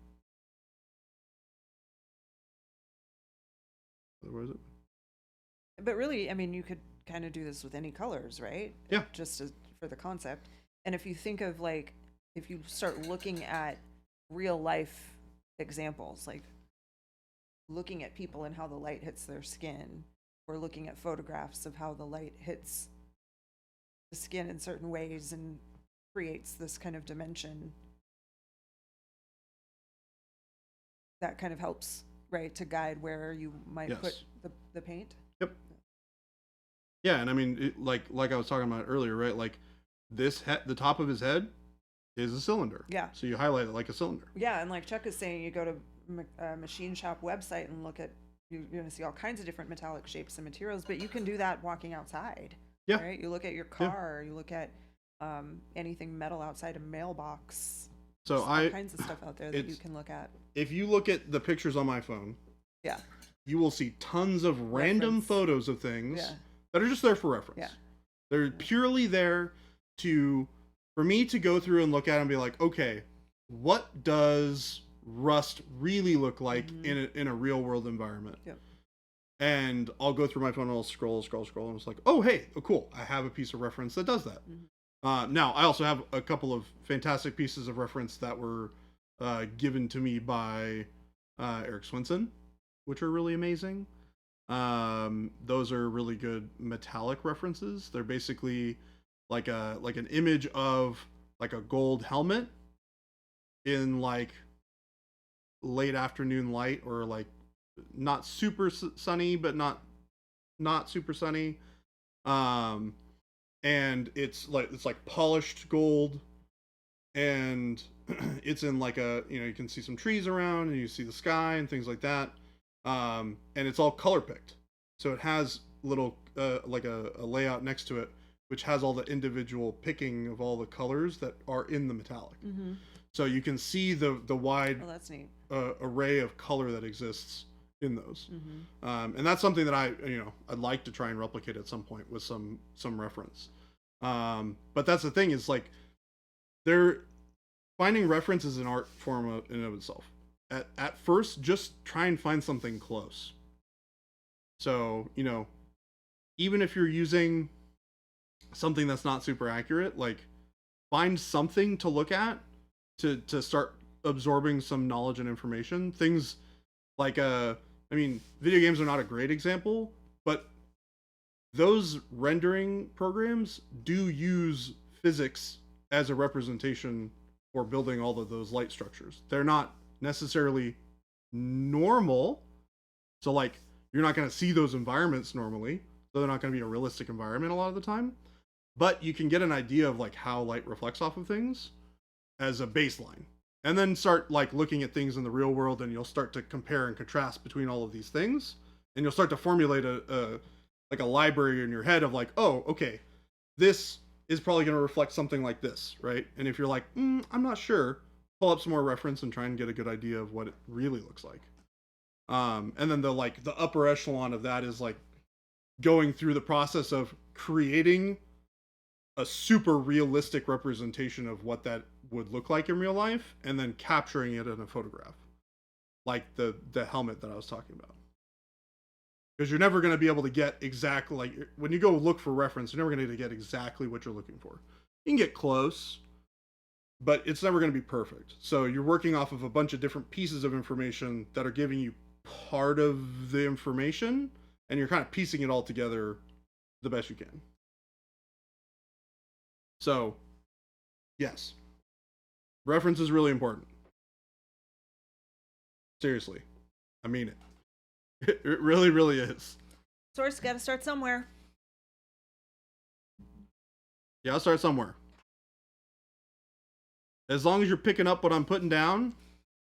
Otherwise, But really, I mean, you could kind of do this with any colors, right? Yeah. Just for the concept. And if you think of like, if you start looking at real life examples, like looking at people and how the light hits their skin, or looking at photographs of how the light hits the skin in certain ways and creates this kind of dimension, that kind of helps, right, to guide where you might put the paint. Yep. Yeah, and I mean, like I was talking about earlier, right? Like this the top of his head is a cylinder. Yeah. So you highlight it like a cylinder. Yeah, and like Chuck is saying, you go to a machine shop website and look at, you're going to see all kinds of different metallic shapes and materials, but you can do that walking outside. Yeah. Right? You look at your car, you look at anything metal outside a mailbox. So all kinds of stuff out there that you can look at. If you look at the pictures on my phone, yeah, you will see tons of random photos of things that are just there for reference. Yeah. They're purely there for me to go through and look at and be like, okay, what does rust really look like in a real world environment? Yep. and I'll go through my phone and I'll scroll, and it's like, oh hey, oh cool, I have a piece of reference that does that. Now I also have a couple of fantastic pieces of reference that were given to me by Eric Swinson, which are really amazing. Those are really good metallic references. They're basically like an image of like a gold helmet in like late afternoon light, or like not super sunny but not super sunny. um and it's like polished gold, and it's in like a, you know, you can see some trees around and you see the sky and things like that. And it's all color picked, so it has little like a layout next to it which has all the individual picking of all the colors that are in the metallic. So you can see the wide that's neat. Array of color that exists in those. And that's something that I'd like to try and replicate at some point with some reference. But that's the thing, is like they're finding reference is an art form in and of itself. At first, just try and find something close. So, you know, even if you're using something that's not super accurate, like find something to look at to start absorbing some knowledge and information. Things like I mean, video games are not a great example, but those rendering programs do use physics as a representation for building all of those light structures. They're not necessarily normal, so like you're not going to see those environments normally, so they're not going to be a realistic environment a lot of the time, but you can get an idea of like how light reflects off of things as a baseline, and then start like looking at things in the real world, and you'll start to compare and contrast between all of these things, and you'll start to formulate a like a library in your head of like, oh, okay, this is probably going to reflect something like this, right? And if you're like, I'm not sure, pull up some more reference and try and get a good idea of what it really looks like. And then the upper echelon of that is like going through the process of creating a super realistic representation of what that would look like in real life, and then capturing it in a photograph, like the helmet that I was talking about. Because you're never going to be able to get exactly, like when you go look for reference, you're never going to get exactly what you're looking for. You can get close, but it's never going to be perfect. So you're working off of a bunch of different pieces of information that are giving you part of the information, and you're kind of piecing it all together the best you can. So, yes, reference is really important. Seriously, I mean it. It really, really is. Source, gotta start somewhere. Yeah, I'll start somewhere. As long as you're picking up what I'm putting down,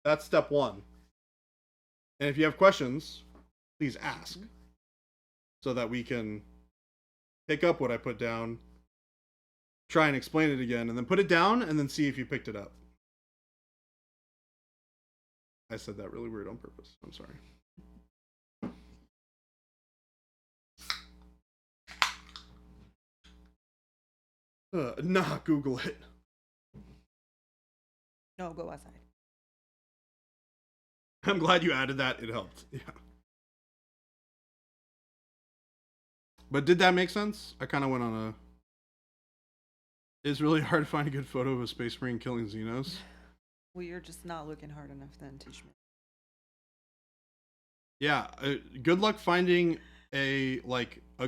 that's step one. And if you have questions, please ask, so that we can pick up what I put down, try and explain it again, and then put it down, and then see if you picked it up. I said that really weird on purpose. I'm sorry. Nah, Google it. No, go outside. I'm glad you added that. It helped. Yeah. But did that make sense? I kind of went on a... It's really hard to find a good photo of a space marine killing Xenos. Well, you're just not looking hard enough then, Tishman. Yeah, good luck finding a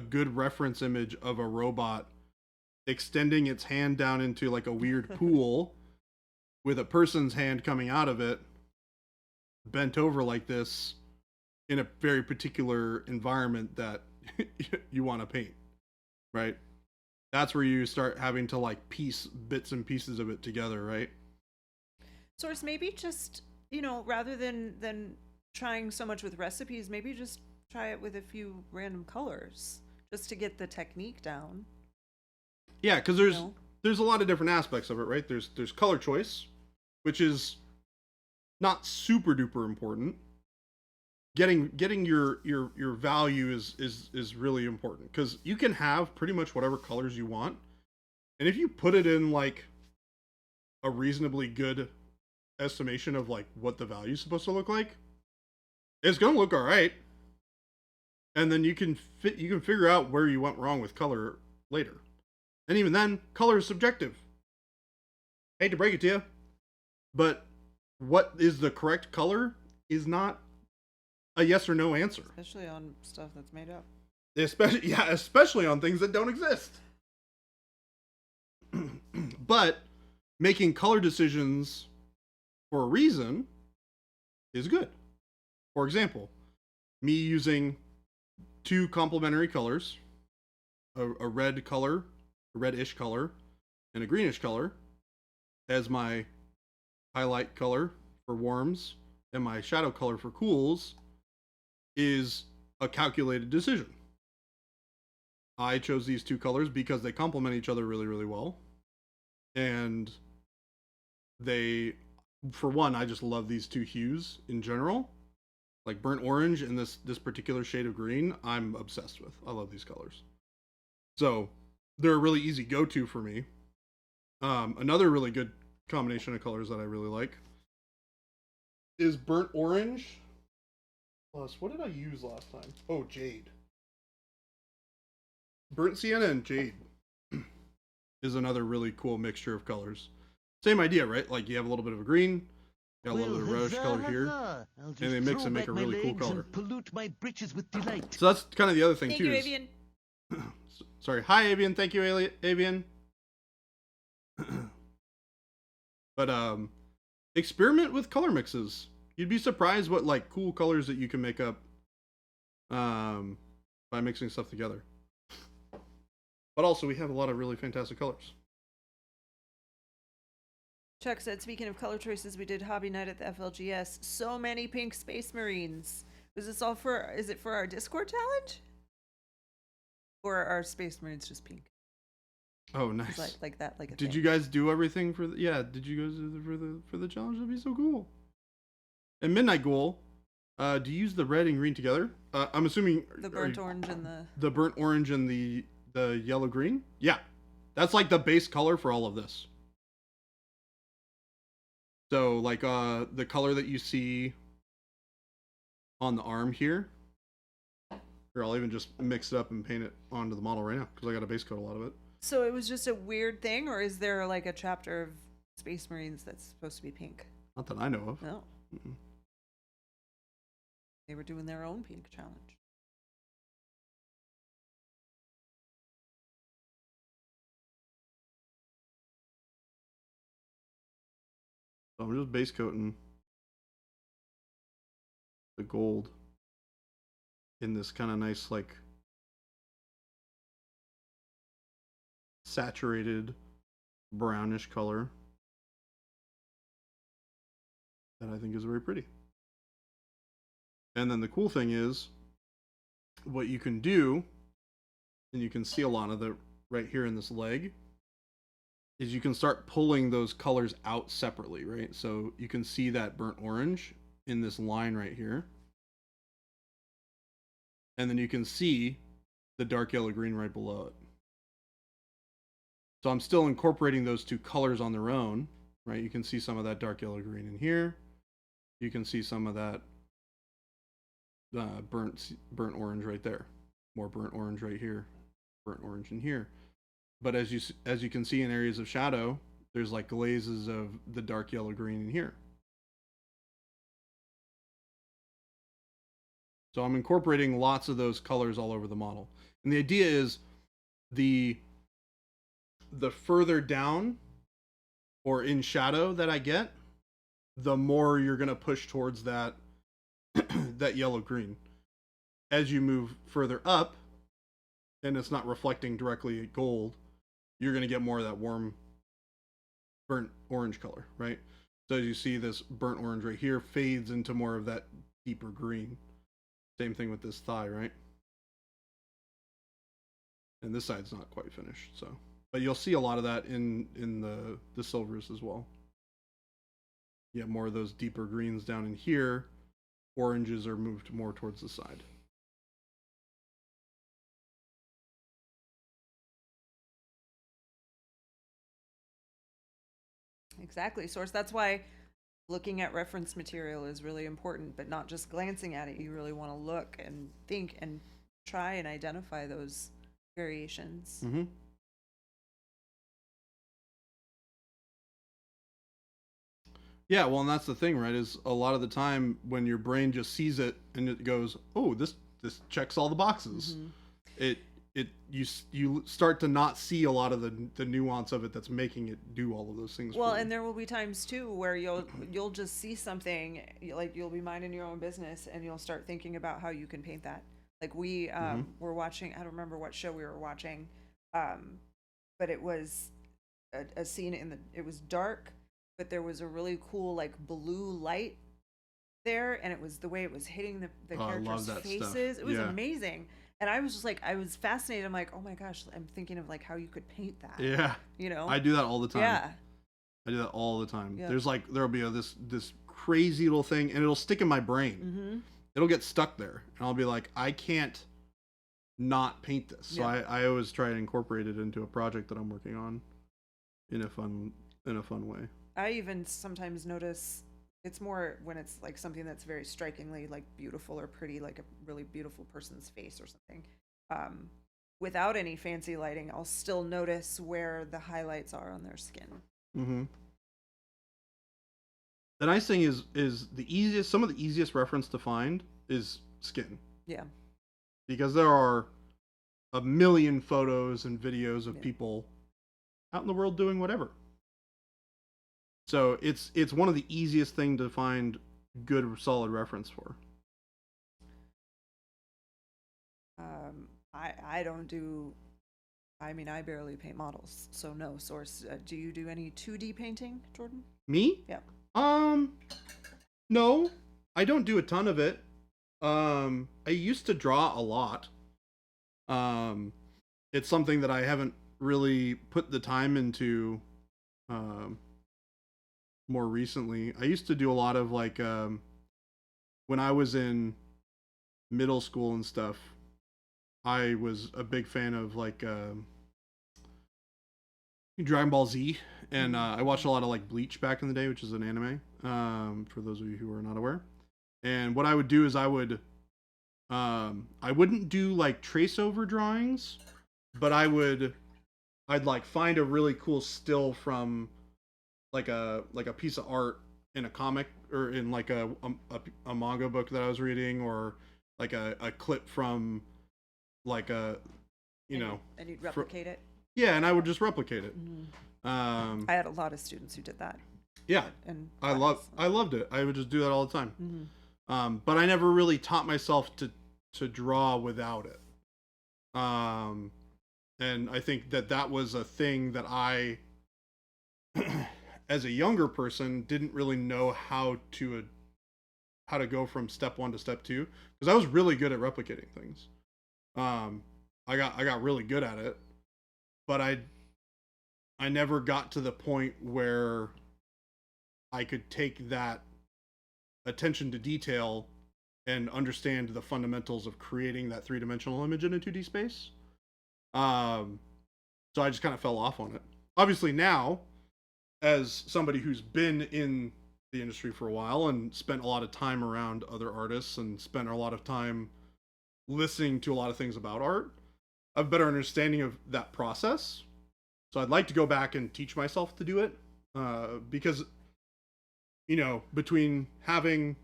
good reference image of a robot extending its hand down into like a weird pool with a person's hand coming out of it, bent over like this, in a very particular environment that you want to paint, right? That's where you start having to like piece bits and pieces of it together, right? Source, maybe just, rather than trying so much with recipes, maybe just try it with a few random colors just to get the technique down. Yeah, because there's a lot of different aspects of it, right? There's color choice, which is not super duper important. Getting your value is really important, because you can have pretty much whatever colors you want, and if you put it in like a reasonably good estimation of like what the value is supposed to look like, it's gonna look all right. and then you can figure out where you went wrong with color later. And even then, color is subjective. Hate to break it to you, but what is the correct color is not a yes or no answer. Especially on stuff that's made up. Especially on things that don't exist. But making color decisions for a reason is good. For example, me using two complementary colors, a red color, a reddish color, and a greenish color as my highlight color for warms and my shadow color for cools is a calculated decision. I chose these two colors because they complement each other really, really well. And they, for one, I just love these two hues in general. Like burnt orange and this particular shade of green, I'm obsessed with. I love these colors. So they're a really easy go-to for me. Another really good combination of colors that I really like is burnt orange plus, what did I use last time? Oh, jade. Burnt sienna and jade is another really cool mixture of colors. Same idea, right? Like you have a little bit of a green, got a little bit of reddish color here, and they mix and make a really cool color. Pollute my britches with delight. So that's kind of the other thing Thank too. you, Avian. Sorry, hi Avian. Thank you, Avian. But experiment with color mixes. You'd be surprised what like cool colors that you can make up by mixing stuff together. But also, we have a lot of really fantastic colors. Chuck said, speaking of color choices, we did hobby night at the FLGS. So many pink Space Marines. Was this all for, is it for our Discord challenge? Or are Space Marines just pink? Oh, nice. Like that, like a Did thing. you guys do everything for the, yeah, did you guys do for the challenge? That'd be so cool. And Midnight Ghoul, do you use the red and green together? I'm assuming The burnt orange and the burnt orange and the yellow green? Yeah. That's like the base color for all of this. So like the color that you see on the arm here. Here, I'll even just mix it up and paint it onto the model right now because I got a base coat a lot of it. So it was just a weird thing, or is there like a chapter of Space Marines that's supposed to be pink? Not that I know of. No. Mm-mm. They were doing their own pink challenge. So I'm just base coating the gold in this kind of nice like saturated brownish color that I think is very pretty. And then the cool thing is what you can do, and you can see a lot of it right here in this leg, is you can start pulling those colors out separately, right? So you can see that burnt orange in this line right here. And then you can see the dark yellow green right below it. So I'm still incorporating those two colors on their own, right? You can see some of that dark yellow green in here. You can see some of that burnt orange right there. More burnt orange right here. Burnt orange in here. But as you can see in areas of shadow, there's like glazes of the dark yellow green in here. So I'm incorporating lots of those colors all over the model. And the idea is the further down or in shadow that I get, the more you're going to push towards that that yellow green. As you move further up and it's not reflecting directly at gold, you're going to get more of that warm burnt orange color, right? So as you see, this burnt orange right here fades into more of that deeper green. Same thing with this thigh, right? And this side's not quite finished, so. But you'll see a lot of that in the silvers as well. You have more of those deeper greens down in here. Oranges are moved more towards the side. Exactly, Source. That's why looking at reference material is really important, but not just glancing at it. You really want to look and think and try and identify those variations. Mm-hmm. Yeah, well, and that's the thing, right? Is a lot of the time when your brain just sees it and it goes, "Oh, this checks all the boxes." Mhm. You start to not see a lot of the nuance of it that's making it do all of those things. Well, for you. and there will be times too where you'll just see something, like you'll be minding your own business and you'll start thinking about how you can paint that. Like we were watching, I don't remember what show we were watching, but it was a scene it was dark, but there was a really cool like blue light there, and it was the way it was hitting the Oh, I love characters' that stuff. faces. It was Yeah. amazing. And I was just like, I was fascinated. I'm like, oh my gosh, I'm thinking of like how you could paint that. Yeah, You know? I do that all the time. Yeah. I do that all the time. Yeah. There'll be this crazy little thing, and it'll stick in my brain. Mm-hmm. It'll get stuck there, and I'll be like, I can't not paint this. So Yeah. I always try and incorporate it into a project that I'm working on in a fun way. I even sometimes notice it's more when it's like something that's very strikingly like beautiful or pretty, like a really beautiful person's face or something. Without any fancy lighting, I'll still notice where the highlights are on their skin. Mm-hmm. The nice thing is some of the easiest reference to find is skin, Yeah. because there are a million photos and videos of Yeah. people out in the world doing whatever. So it's one of the easiest thing to find good solid reference for. I don't do. I mean, I barely paint models, so no source. Do you do any 2D painting, Jordan? Me? Yeah. No, I don't do a ton of it. I used to draw a lot. It's something that I haven't really put the time into more recently. I used to do a lot of like when I was in middle school and stuff. I was a big fan of like Dragon Ball Z, and I watched a lot of like Bleach back in the day, which is an anime. For those of you who are not aware, and what I would do is I wouldn't do like trace over drawings, but I'd like find a really cool still from like a piece of art in a comic or in like a manga book that I was reading, or like a clip from like a And you'd replicate it. yeah, and I would just replicate it. I had a lot of students who did that. Yeah, And I loved it. I would just do that all the time. Mm-hmm. But I never really taught myself to draw without it. And I think that was a thing that I, as a younger person, didn't really know how to go from step 1 to step 2, because I was really good at replicating things. I got really good at it, but I never got to the point where I could take that attention to detail and understand the fundamentals of creating that 3-dimensional image in a 2D space. So I just kind of fell off on it. Obviously now, as somebody who's been in the industry for a while and spent a lot of time around other artists and spent a lot of time listening to a lot of things about art, I have a better understanding of that process. So I'd like to go back and teach myself to do it, because, between having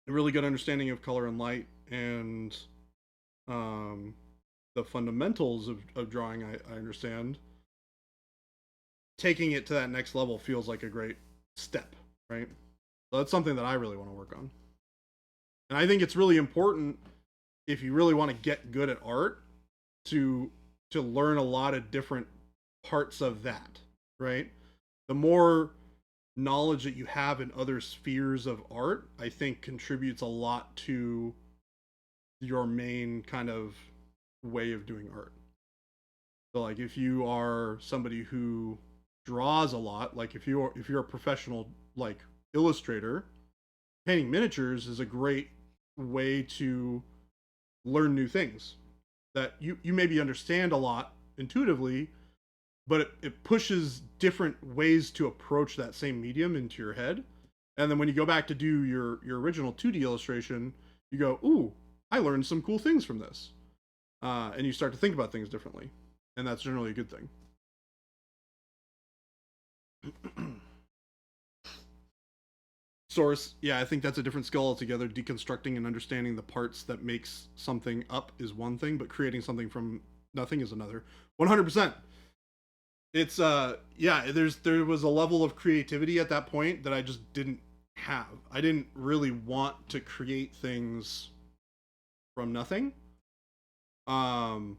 a really good understanding of color and light and the fundamentals of drawing, I understand, taking it to that next level feels like a great step, right? So that's something that I really want to work on. And I think it's really important, if you really want to get good at art, to learn a lot of different parts of that, right? The more knowledge that you have in other spheres of art, I think contributes a lot to your main kind of way of doing art. So like if you are somebody who draws a lot, like if you're a professional like illustrator, painting miniatures is a great way to learn new things that you maybe understand a lot intuitively, but it pushes different ways to approach that same medium into your head. And then when you go back to do your original 2D illustration, you go, ooh, I learned some cool things from this. and you start to think about things differently, and that's generally a good thing. Source, yeah, I think that's a different skill altogether. Deconstructing and understanding the parts that makes something up is one thing, but creating something from nothing is another. 100%. It's yeah, there was a level of creativity at that point that I just didn't have. I didn't really want to create things from nothing. Um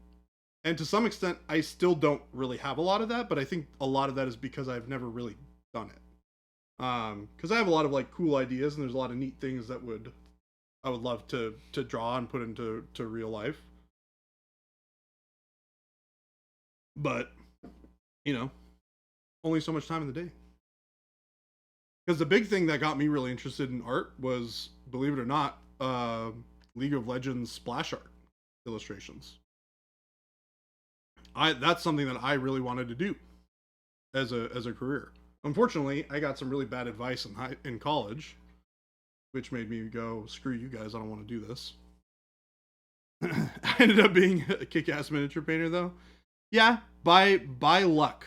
and to some extent I still don't really have a lot of that, but I think a lot of that is because I've never really done it. Because I have a lot of like cool ideas, and there's a lot of neat things that I would love to draw and put into real life. But you know, only so much time in the day. Because the big thing that got me really interested in art was, believe it or not, League of Legends splash art illustrations. That's something that I really wanted to do as a career. Unfortunately, I got some really bad advice in college, which made me go, screw you guys, I don't want to do this. I ended up being a kick-ass miniature painter, though. Yeah, by luck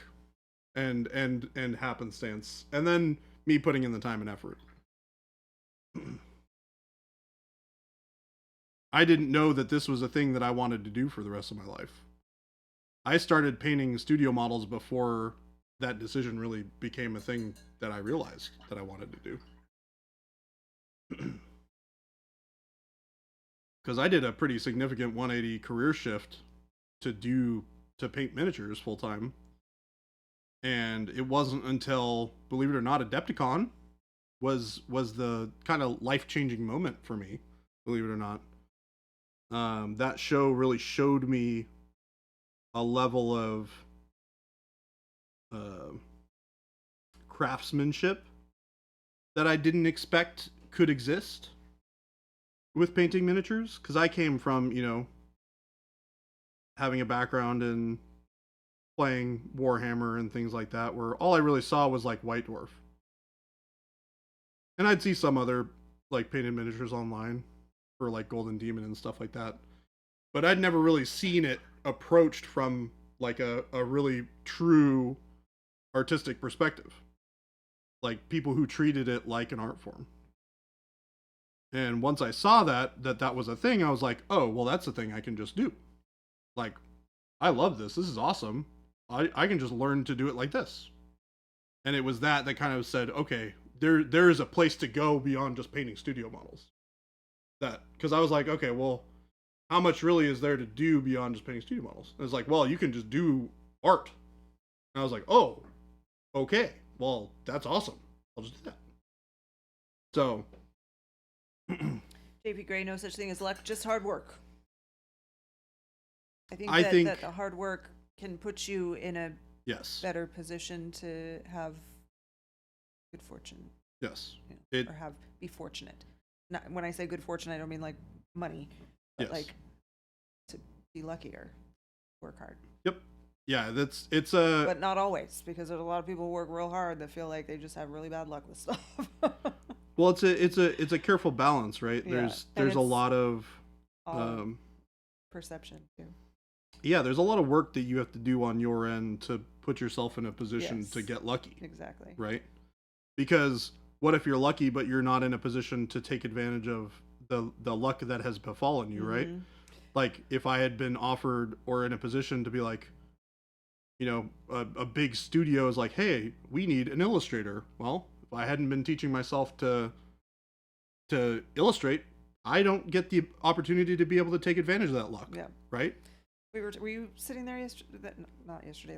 and happenstance, and then me putting in the time and effort. I didn't know that this was a thing that I wanted to do for the rest of my life. I started painting studio models before that decision really became a thing that I realized that I wanted to do. Because I did a pretty significant 180 career shift to paint miniatures full time. And it wasn't until, believe it or not, Adepticon was the kind of life-changing moment for me, believe it or not. That show really showed me a level of craftsmanship that I didn't expect could exist with painting miniatures. Because I came from, having a background in playing Warhammer and things like that, where all I really saw was like White Dwarf. And I'd see some other like painted miniatures online for like Golden Demon and stuff like that. But I'd never really seen it approached from like a really true artistic perspective. Like people who treated it like an art form. And once I saw that was a thing, I was like, oh, well, that's a thing I can just do. Like, I love this. This is awesome. I can just learn to do it like this. And it was that kind of said, okay, there is a place to go beyond just painting studio models. Because I was like, okay, well, how much really is there to do beyond just painting studio models? And it's like, well, you can just do art. And I was like, oh, okay, well, that's awesome. I'll just do that. So, JP Gray, no such thing as luck, just hard work. I think that the hard work can put you in a better position to have good fortune. Yes. Or be fortunate. Not, when I say good fortune, I don't mean like money, but like to be luckier, work hard. Yep. Yeah, but not always, because there's a lot of people who work real hard that feel like they just have really bad luck with stuff. Well, it's a careful balance, right? Yeah. There's a lot of perception too. Yeah, there's a lot of work that you have to do on your end to put yourself in a position to get lucky. Exactly. Right? Because what if you're lucky but you're not in a position to take advantage of the luck that has befallen you, right? Like if I had been offered or in a position to be like, a big studio is like, hey, we need an illustrator. Well, if I hadn't been teaching myself to illustrate, I don't get the opportunity to be able to take advantage of that luck. Yeah. Right? Were you sitting there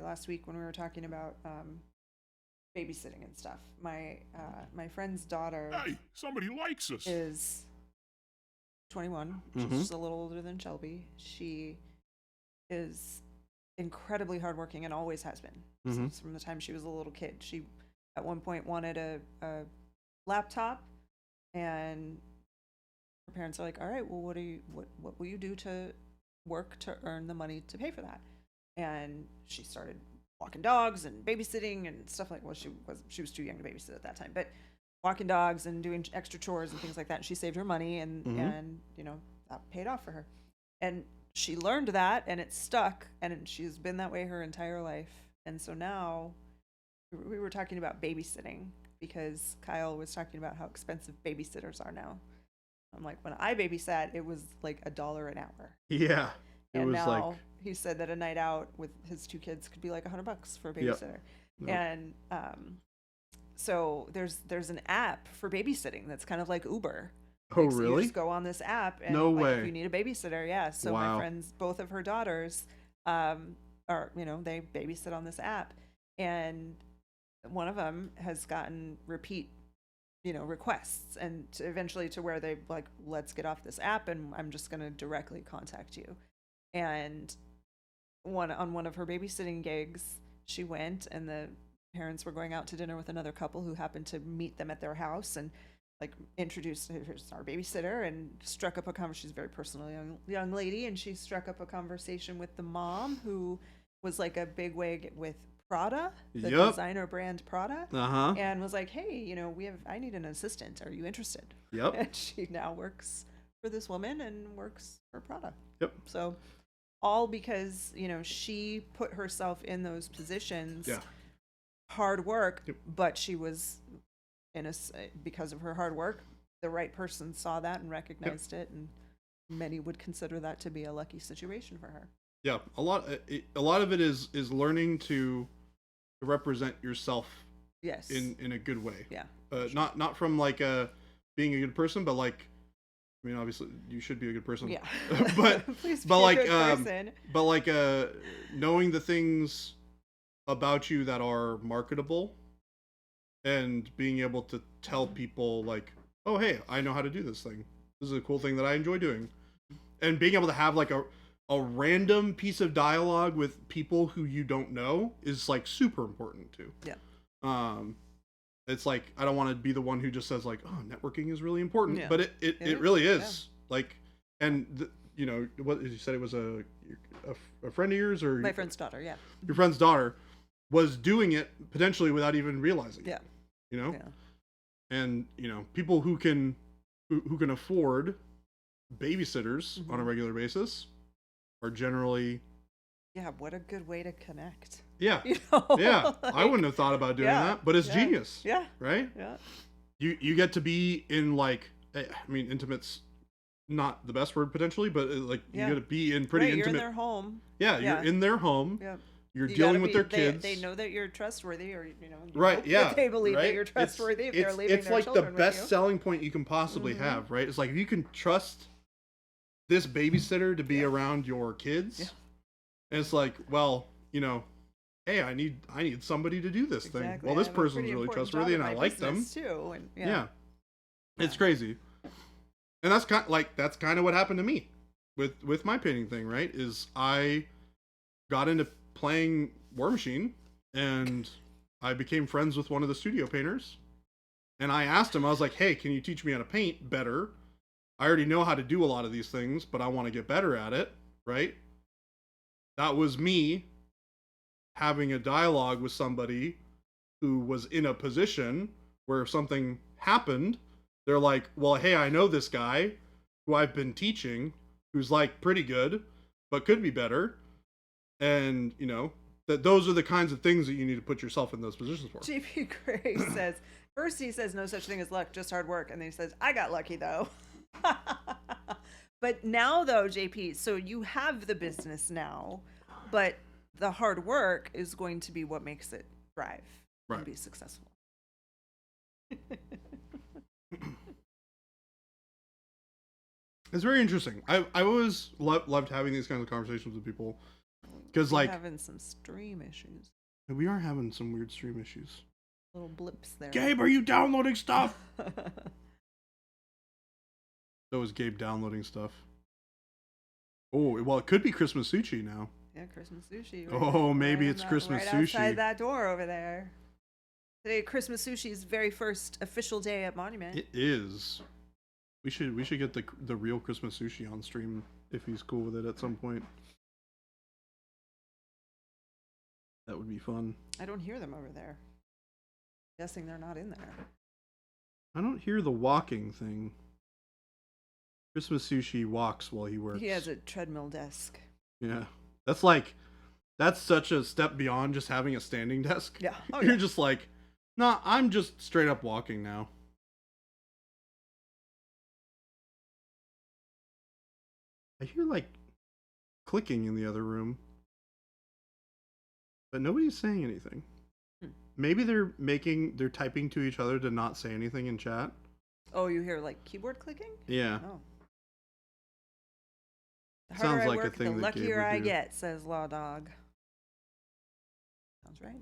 last week when we were talking about babysitting and stuff? My friend's daughter, hey, somebody likes us, is 21. She's just a little older than Shelby. She is incredibly hardworking and always has been since from the time she was a little kid. She at one point wanted a laptop, and her parents are like, all right, well, what will you do to work to earn the money to pay for that? And she started walking dogs and babysitting and stuff like, well, she was too young to babysit at that time, but walking dogs and doing extra chores and things like that. And she saved her money and that paid off for her. And she learned that and it stuck, and she's been that way her entire life. And so now we were talking about babysitting because Kyle was talking about how expensive babysitters are now. I'm like, when I babysat, it was like $1 an hour. Yeah. It And was now like, he said that a night out with his 2 kids could be like $100 for a Yep. babysitter. Yep. And so there's an app for babysitting that's kind of like Uber. oh, Like, so you really? just go on this app and No like, way. if you need a babysitter, yeah. So Wow. my friends, both of her daughters, are, you know, they babysit on this app, and one of them has gotten repeat, you know, requests, and eventually to where they like, let's get off this app and I'm just going to directly contact you. And on one of her babysitting gigs, she went, and the parents were going out to dinner with another couple who happened to meet them at their house, and like introduced her as our babysitter, and struck up a conversation. She's a very personal young lady, and she struck up a conversation with the mom, who was like a bigwig with Prada, the Yep. designer brand Prada, Uh-huh. and was like, hey, you know, I need an assistant. Are you interested? Yep. And she now works for this woman and works for Prada. Yep. So all because, you know, she put herself in those positions, Yeah. hard work, Yep. but she was because of her hard work, the right person saw that and recognized it, and many would consider that to be a lucky situation for her. Yeah. A lot of it is learning to represent yourself Yes. in a good way. Yeah. Not from like being a good person, but like, I mean, obviously you should be a good person. Yeah. but Please but be like a good person. but like knowing the things about you that are marketable, and being able to tell people like, oh, hey, I know how to do this thing. This is a cool thing that I enjoy doing. And being able to have like a random piece of dialogue with people who you don't know is like super important too. Yeah. It's like, I don't want to be the one who just says like, oh, networking is really important, Yeah. but it is, really is. Like, and you know, what you said, it was a friend of yours, or My friend's daughter, yeah. your friend's daughter was doing it potentially without even realizing Yeah. it, you know? Yeah. And, you know, people who can afford babysitters on a Mhm. regular basis are generally, Yeah, what a good way to connect. yeah, You know? yeah. I Like, wouldn't have thought about doing yeah, that, but it's yeah. genius, Yeah. right? Yeah. You get to be in like, I mean, intimate's not the best word potentially, but like Yeah. you get to be in pretty Right, intimate. you're in their home. Yeah, Yeah. you're in their home. Yeah. You're You dealing gotta with be- their kids. They know that you're trustworthy, or you know, you Right, hope yeah. that they believe right? that you're trustworthy if they're it's, leaving it's their like the children with best you. selling point you can possibly Mhm. have, right? It's like, if you can trust this babysitter to be Yeah. around your kids, Yeah. and it's like, well, you know, hey, I need somebody to do this thing. Exactly. Well, I this have a person's pretty really important trustworthy, job and in I my like them. business too. And Yeah. It's Yeah. crazy. And that's kind of what happened to me with my painting thing, right? Is I got into playing War Machine, and I became friends with one of the studio painters. And I asked him, I was like, hey, can you teach me how to paint better? I already know how to do a lot of these things, but I want to get better at it, right? That was me having a dialogue with somebody who was in a position where if something happened, they're like, well, hey, I know this guy who I've been teaching, who's like pretty good, but could be better. And, you know, that those are the kinds of things that you need to put yourself in those positions for. JP Gray says, first he says no such thing as luck, just hard work. And then he says, I got lucky though. But now though, JP, so you have the business now, but the hard work is going to be what makes it thrive Right. and be successful. It's very interesting. I always loved having these kinds of conversations with people, because We're like, having some stream issues, we are having some weird stream issues. little blips there. Gabe, are you downloading stuff? That was Gabe downloading stuff. Oh, well, it could be Christmas sushi now. Yeah, Christmas sushi. Oh, maybe in it's Christmas right sushi. outside that door over there. Today, Christmas sushi's very first official day at Monument. It is. We should get the real Christmas sushi on stream if he's cool with it at some point. That would be fun. I don't hear them over there. Guessing they're not in there. I don't hear the walking thing. Christmas sushi walks while he works. He has a treadmill desk. Yeah. That's such a step beyond just having a standing desk. Yeah. Oh, You're yeah. just like, nah, I'm just straight up walking now. I hear like clicking in the other room, but nobody's saying anything. Maybe they're typing to each other to not say anything in chat. Oh, you hear like keyboard clicking? Yeah. Oh. The Sounds harder I like a work, thing the that Gabe luckier would I do. get, says Law Dog. Sounds right.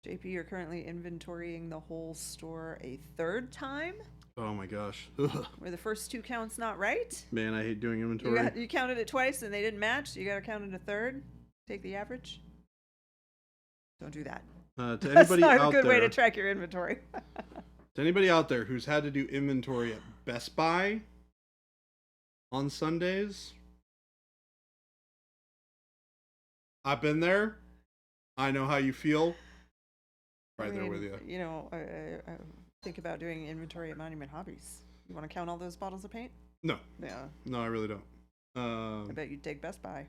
JP, you're currently inventorying the whole store a third time? Oh my gosh. Ugh. Were the first 2 counts not right? Man, I hate doing inventory. You counted it twice and they didn't match? You gotta count it a third? Take the average? Don't do that. To That's anybody not out a good there, way to track your inventory. to anybody out there who's had to do inventory at Best Buy on Sundays, I've been there. I know how you feel. Right there with you. You know, I think about doing inventory at Monument Hobbies. You want to count all those bottles of paint? No, Yeah. no, I really don't. I bet you'd take Best Buy.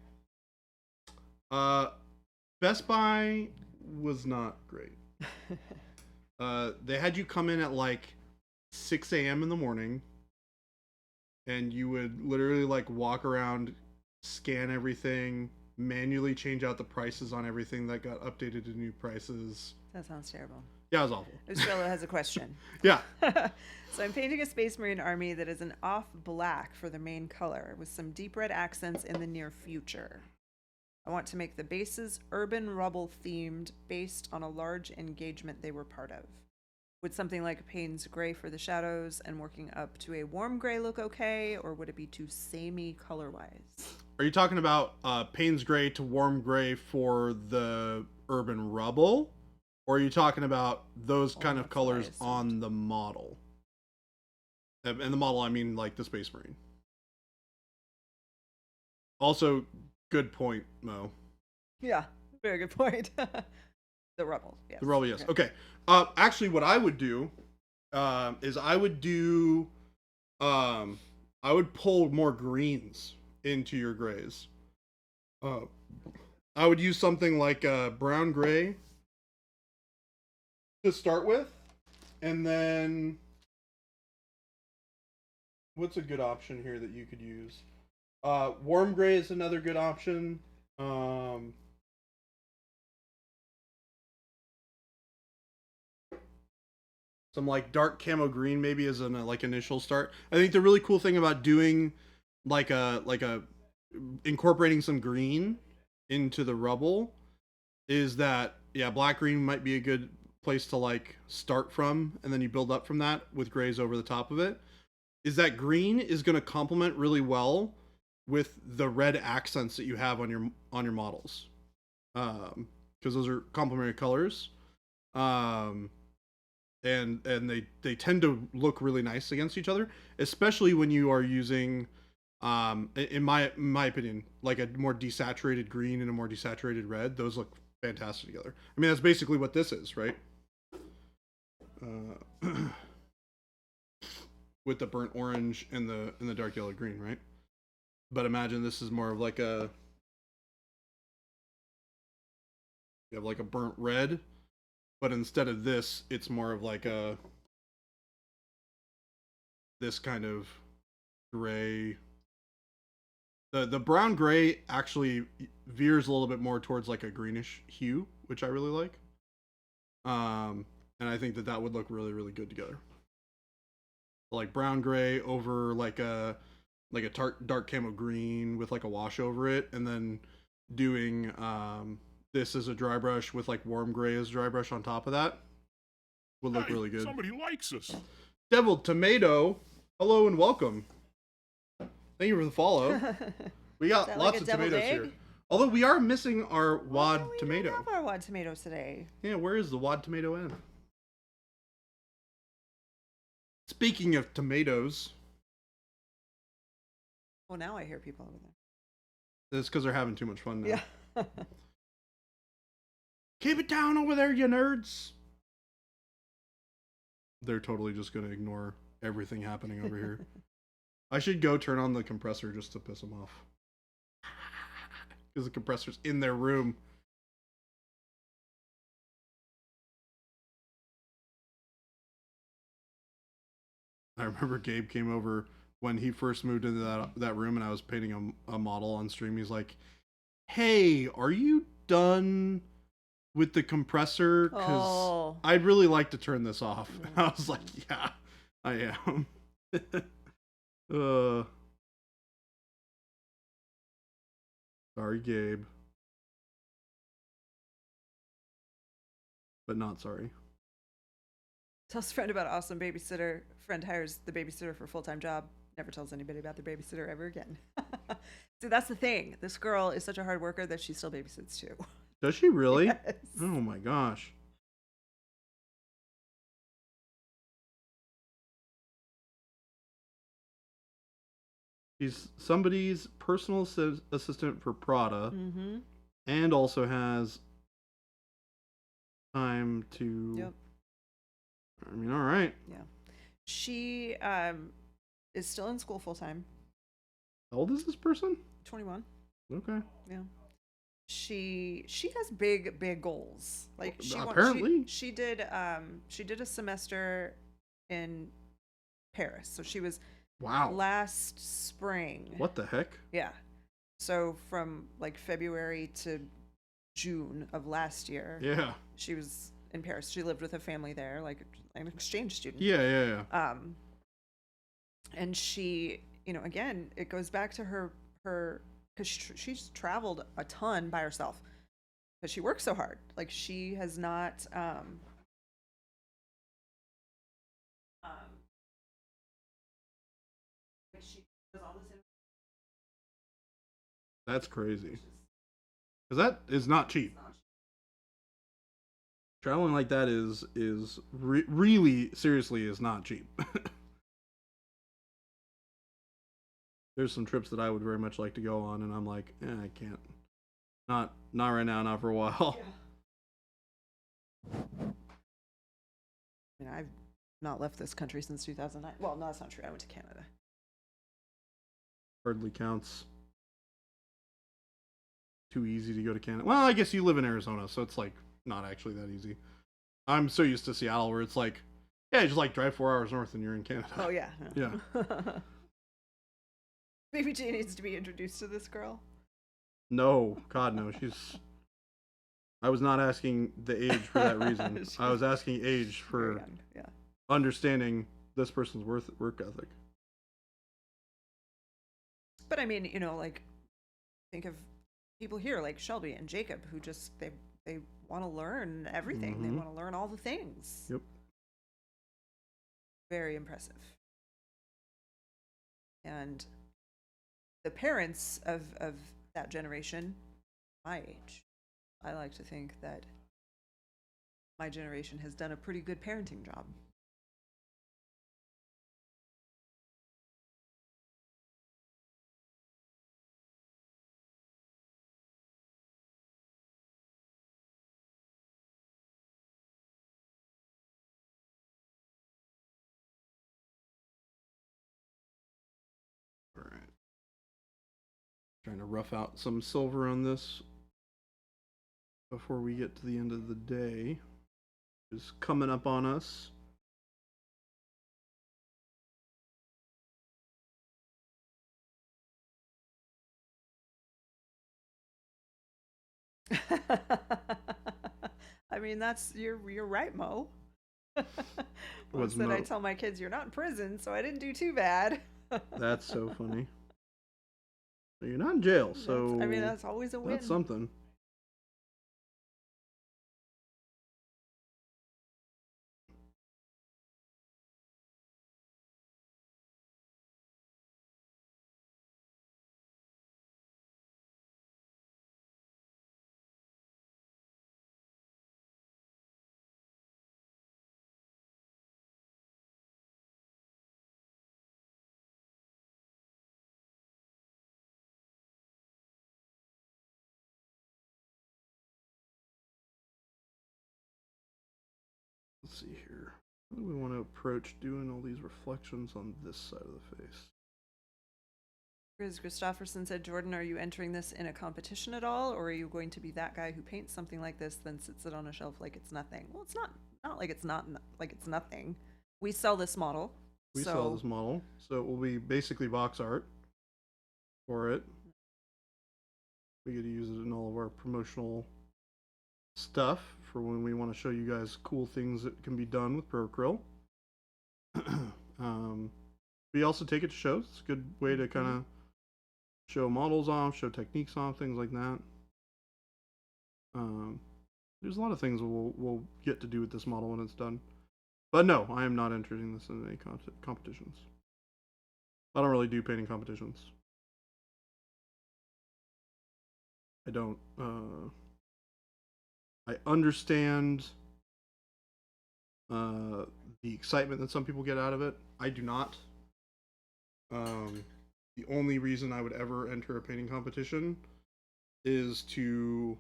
Best Buy was not great. They had you come in at like 6 a.m. in the morning, and you would literally like walk around, scan everything, manually change out the prices on everything that got updated to new prices. That sounds terrible. Yeah, it was awful. This fellow has a question. Yeah. So I'm painting a Space Marine army that is an off black for the main color with some deep red accents in the near future. I want to make the bases urban rubble themed based on a large engagement they were part of. Would something like Payne's gray for the shadows and working up to a warm gray look okay, or would it be too samey color-wise? Are you talking about Payne's gray to warm gray for the urban rubble? Or are you talking about those kind of that's what I colors assumed. on the model? And the model, I mean like the Space Marine. Also, good point, Mo. Yeah, very good point. The rubble, yes. The rubble, yes. Okay. Actually, what I would do is I would pull more greens into your grays. I would use something like brown gray to start with, and then what's a good option here that you could use? Warm gray is another good option. Some like dark camo green maybe as an like initial start. I think the really cool thing about doing like a incorporating some green into the rubble is that black green might be a good place to like start from, and then you build up from that with grays over the top of it. Is that green is going to complement really well with the red accents that you have on your models, because those are complementary colors, and they tend to look really nice against each other, especially when you are using in my opinion, like a more desaturated green and a more desaturated red. Those look fantastic together. I mean, that's basically what this is, right? With the burnt orange and the dark yellow green, right? But imagine this is more of like you have like a burnt red, but instead of this, it's more of like this kind of gray. The brown gray actually veers a little bit more towards like a greenish hue, which I really like. And I think that would look really, really good together. Like brown gray over like a dark camo green with like a wash over it, and then doing this as a dry brush with like warm gray as dry brush on top of that would look really good. Somebody likes us. Deviled Tomato, hello and welcome. Thank you for the follow. We got Is that lots like a of deviled tomatoes egg? here. Although we are missing our wad We tomato. don't have our wad tomatoes today. Yeah, where is the wad tomato in? Speaking of tomatoes, Well, now I hear people over there. that's because they're having too much fun now. Yeah. Keep it down over there, you nerds. They're totally just going to ignore everything happening over here. I should go turn on the compressor just to piss them off. Because the compressor's in their room. I remember Gabe came over when he first moved into that room and I was painting a model on stream. He's like, hey, are you done with the compressor? Because I'd really like to turn this off. And I was like, yeah, I am. Sorry, Gabe. But not sorry. Tells a friend about awesome babysitter. Friend hires the babysitter for a full-time job. Never tells anybody about their babysitter ever again. See, that's the thing. This girl is such a hard worker that she still babysits too. Does she really? Yes. Oh my gosh. She's somebody's personal assistant for Prada, and also has time to. Yep. I mean, all right. Yeah. She is still in school full time. How old is this person? 21. Okay. Yeah. She has big goals. Like apparently she did a semester in Paris. So she was last spring. What the heck? Yeah. So from like February to June of last year. Yeah. She was in Paris. She lived with a family there, like an exchange student. Yeah. And she, again, it goes back to her because she's traveled a ton by herself because she works so hard. Like she has not she does all this. That's crazy. Because that is not cheap. Traveling like that is really seriously is not cheap. There's some trips that I would very much like to go on, and I'm like, I can't. Not right now, not for a while. Yeah. I mean, I've not left this country since 2009. Well, no, that's not true. I went to Canada. Hardly counts. Too easy to go to Canada. Well, I guess you live in Arizona, so it's like not actually that easy. I'm so used to Seattle where it's like, yeah, just like drive 4 hours north and you're in Canada. Oh yeah. Yeah. Maybe Jay needs to be introduced to this girl. No, God no. I was not asking the age for that reason. I was asking age for understanding this person's work ethic. But I mean, like think of people here like Shelby and Jacob who just they want to learn everything. They want to learn all the things. Yep. Very impressive. And the parents of that generation, my age, I like to think that my generation has done a pretty good parenting job. All right. Trying to rough out some silver on this before we get to the end of the day. Is coming up on us. I mean, you're right, Mo. What's Mo? I tell my kids you're not in prison, so I didn't do too bad. That's so funny. You're not in jail, so that's always a win. That's something. Let's see here. How do we want to approach doing all these reflections on this side of the face? Chris Christopherson said, Jordan, are you entering this in a competition at all, or are you going to be that guy who paints something like this, then sits it on a shelf like it's nothing? Well, it's not like it's not like it's nothing. We sell this model. We sell this model, so it will be basically box art for it. We get to use it in all of our promotional stuff for when we want to show you guys cool things that can be done with Acryl. We also take it to shows. It's a good way to kind of show models off, show techniques off, things like that. There's a lot of things we'll get to do with this model when it's done. But no, I am not entering this in any competitions. I don't really do painting competitions. I don't. I understand the excitement that some people get out of it. I do not. The only reason I would ever enter a painting competition is to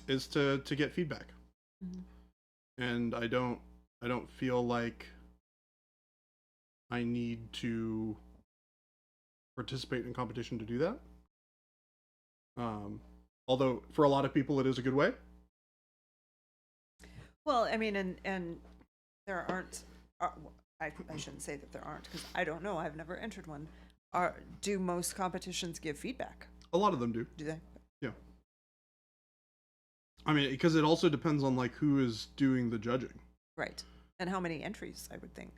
get feedback. And I don't feel like I need to participate in competition to do that. Although for a lot of people it is a good way. Well, I mean, and there aren't. I shouldn't say that there aren't, because I don't know. I've never entered one. Do most competitions give feedback? A lot of them do. Do they? Yeah. I mean, because it also depends on like who is doing the judging. Right. And how many entries, I would think.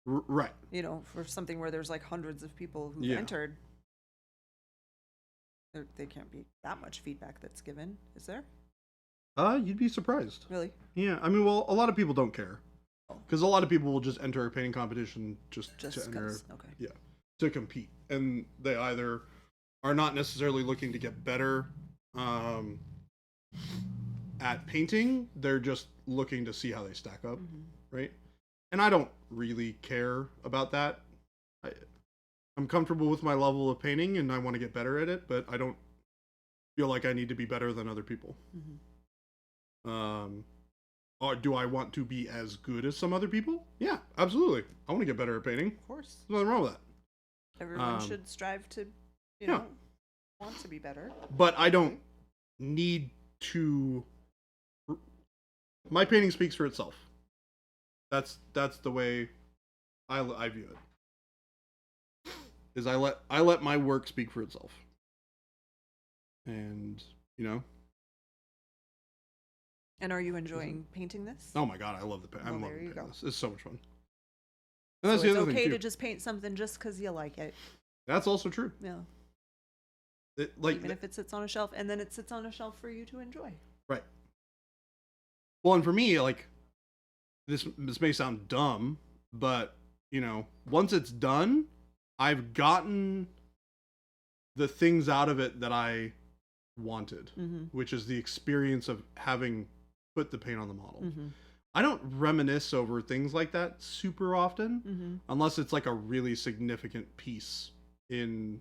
Right. You know, for something where there's like hundreds of people who've entered, there can't be that much feedback that's given, is there? You'd be surprised. Really? Yeah. I mean, well, a lot of people don't care. Because a lot of people will just enter a painting competition just to enter. Okay. Yeah. To compete. And they either are not necessarily looking to get better at painting, they're just looking to see how they stack up, right? And I don't really care about that. I'm comfortable with my level of painting and I want to get better at it, but I don't feel like I need to be better than other people. Or do I want to be as good as some other people? Yeah, absolutely. I want to get better at painting. Of course. There's nothing wrong with that. Everyone should strive to, you know, want to be better. But I don't need to. My painting speaks for itself. That's the way I view it. Is I let my work speak for itself. And, you know. And are you enjoying painting this? Oh my god, I love the paint. I'm loving painting this. It's so much fun. And that's so the it's other thing okay too. to just paint something just because you like it. That's also true. Yeah. Even if it sits on a shelf, and then it sits on a shelf for you to enjoy. Right. Well, and for me, like, this may sound dumb, but, you know, once it's done, I've gotten the things out of it that I wanted, which is the experience of having put the paint on the model. I don't reminisce over things like that super often, unless it's like a really significant piece in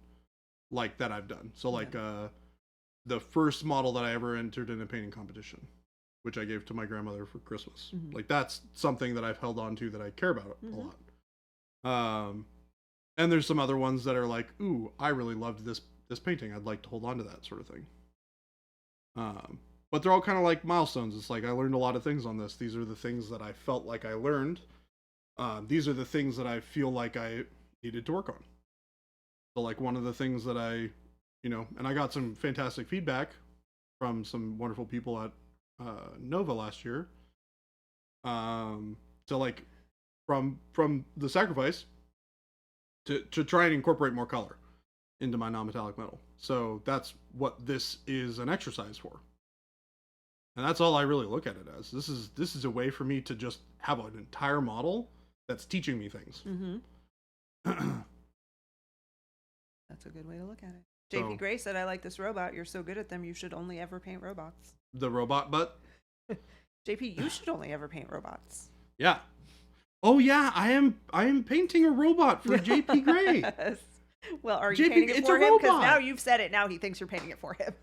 like that I've done. So like the first model that I ever entered in a painting competition, which I gave to my grandmother for Christmas. Like that's something that I've held on to that I care about a lot. And there's some other ones that are like, ooh, I really loved this painting. I'd like to hold on to that sort of thing. But they're all kind of like milestones. It's like I learned a lot of things on this. These are the things that I felt like I learned. These are the things that I feel like I needed to work on. So like one of the things that I, you know, and I got some fantastic feedback from some wonderful people at Nova last year. So like from the sacrifice to try and incorporate more color into my non-metallic metal. So that's what this is an exercise for. And that's all I really look at it as. This is a way for me to just have an entire model that's teaching me things. That's a good way to look at it. JP Gray said, I like this robot. You're so good at them. You should only ever paint robots. The robot butt? JP, you should only ever paint robots. Yeah. Oh yeah, I am painting a robot for JP Gray. Yes. Well, are you JP, painting it it's for a him? Because robot. now you've said it. Now he thinks you're painting it for him.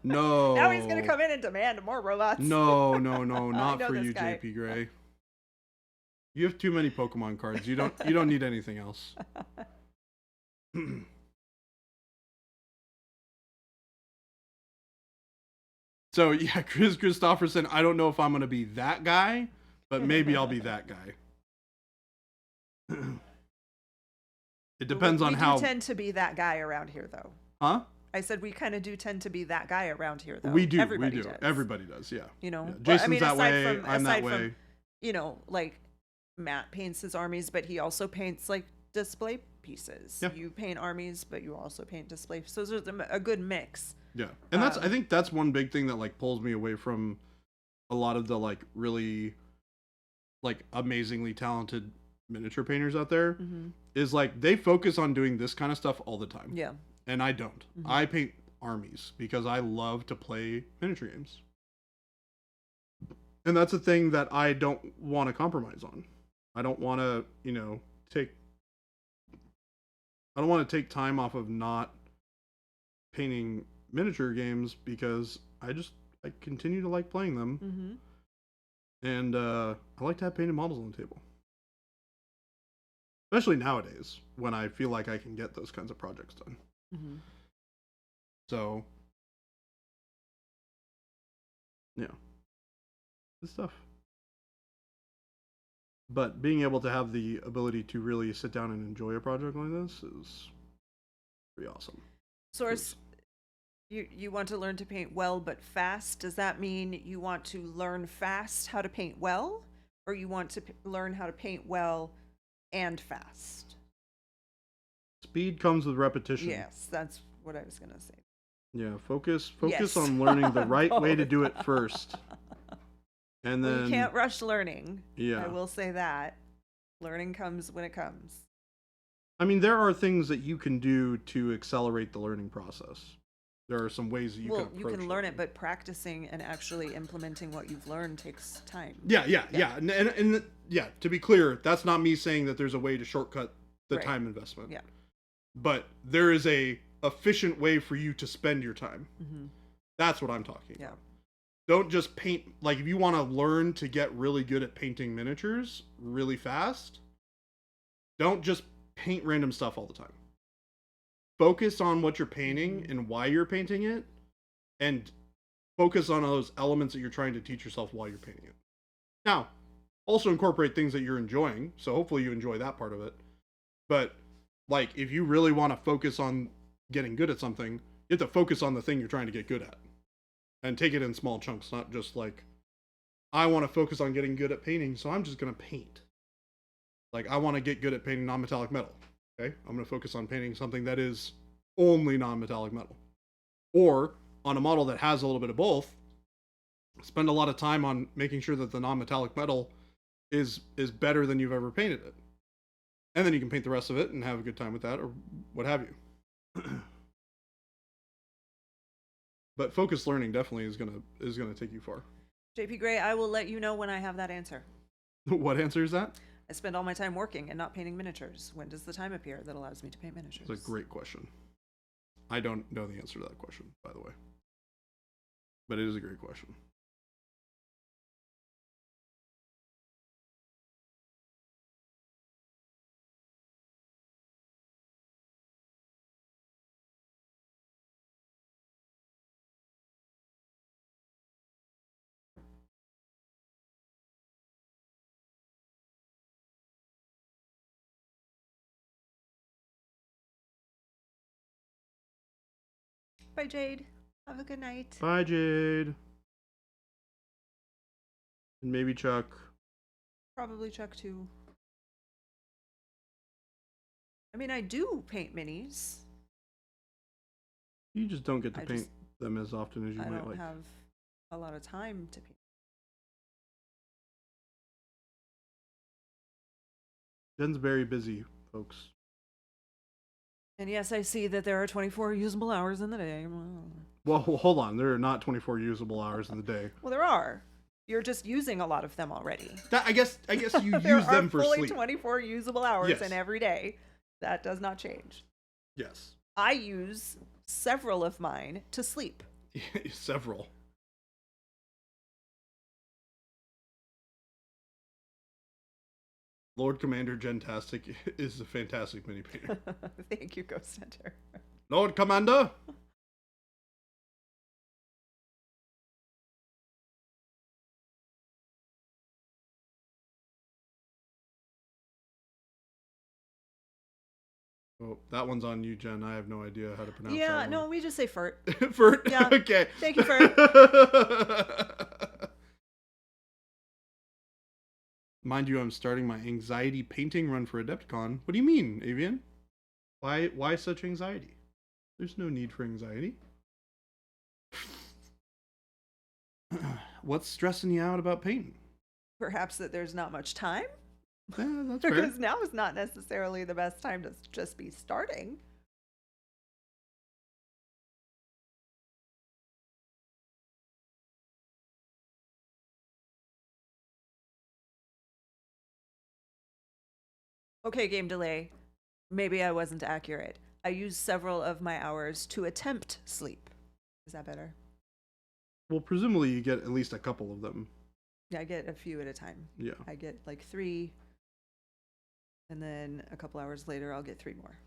No. Now he's gonna come in and demand more robots. No, not know for this you, guy. JP Gray. You have too many Pokemon cards. You don't need anything else. So yeah, Chris Christopherson, I don't know if I'm gonna be that guy, but maybe I'll be that guy. It depends on we how. do tend to be that guy around here, though. Huh? I said we kind of do tend to be that guy around here, though. We do. Everybody we do. does. Everybody does. Yeah. You know, Yeah. Well, Jason's that way. I'm that aside way. from, you know, like Matt paints his armies, but he also paints like display pieces. Yeah. You paint armies, but you also paint display. So there's a good mix. Yeah, and I think that's one big thing that like pulls me away from a lot of the like really like amazingly talented miniature painters out there. Mm-hmm. Is like they focus on doing this kind of stuff all the time. Yeah. And I don't. Mm-hmm. I paint armies because I love to play miniature games. And that's a thing that I don't want to compromise on. I don't want to, take time off of not painting miniature games because I continue to like playing them. Mm-hmm. And I like to have painted models on the table. Especially nowadays when I feel like I can get those kinds of projects done. Mm-hmm. So, yeah. Good stuff. But being able to have the ability to really sit down and enjoy a project like this is pretty awesome. Source, you want to learn to paint well but fast. Does that mean you want to learn fast how to paint well? Or you want to learn how to paint well and fast? Speed comes with repetition. Yes, that's what I was going to say. Yeah, focus Yes. on learning the right way to do it first. And Well, then you can't rush learning. Yeah. I will say that. Learning comes when it comes. I mean, there are things that you can do to accelerate the learning process. There are some ways that you can approach you can learn it, learning. but practicing and actually implementing what you've learned takes time. Yeah. And yeah, to be clear, that's not me saying that there's a way to shortcut the Right. time investment. Yeah. But there is a efficient way for you to spend your time. Mm-hmm. That's what I'm talking Yeah. about. Don't just paint, like if you want to learn to get really good at painting miniatures really fast, don't just paint random stuff all the time. Focus on what you're painting and why you're painting it, and focus on those elements that you're trying to teach yourself while you're painting it. Now, also incorporate things that you're enjoying, so hopefully you enjoy that part of it. But like if you really want to focus on getting good at something, you have to focus on the thing you're trying to get good at. And take it in small chunks, not just like, I want to focus on getting good at painting, so I'm just going to paint. Like, I want to get good at painting non-metallic metal. Okay? I'm going to focus on painting something that is only non-metallic metal. Or, on a model that has a little bit of both, spend a lot of time on making sure that the non-metallic metal is better than you've ever painted it. And then you can paint the rest of it and have a good time with that, or what have you. But focused learning definitely is gonna take you far. JP Gray, I will let you know when I have that answer. What answer is that? I spend all my time working and not painting miniatures. When does the time appear that allows me to paint miniatures? It's a great question. I don't know the answer to that question, by the way. But it is a great question. Bye, Jade. Have a good night. Bye, Jade. And maybe Chuck. Probably Chuck too. I mean, I do paint minis. You just don't get to I paint just- them as often as you I might don't like. have a lot of time to paint. Jen's very busy, folks. And yes, I see that there are 24 usable hours in the day. Well, hold on. There are not 24 usable hours in the day. Well, there are. You're just using a lot of them already. I guess you There use them are for fully sleep. 24 usable hours Yes. in every day. That does not change. Yes. I use several of mine to sleep. Several. Lord Commander Gentastic is a fantastic mini painter. Thank you, Ghost Hunter. Lord Commander! Oh, that one's on you, Jen. I have no idea how to pronounce that Yeah, one. no, we just say Furt. Furt? Yeah. Okay. Thank you, Furt. Mind you, I'm starting my anxiety painting run for Adepticon. What do you mean, Avian? Why such anxiety? There's no need for anxiety. What's stressing you out about painting? Perhaps that there's not much time? Yeah, that's fair. Because now is not necessarily the best time to just be starting. Okay, game delay. Maybe I wasn't accurate. I used several of my hours to attempt sleep. Is that better? Well, presumably you get at least a couple of them. Yeah, I get a few at a time. Yeah. I get like 3, and then a couple hours later, I'll get 3 more.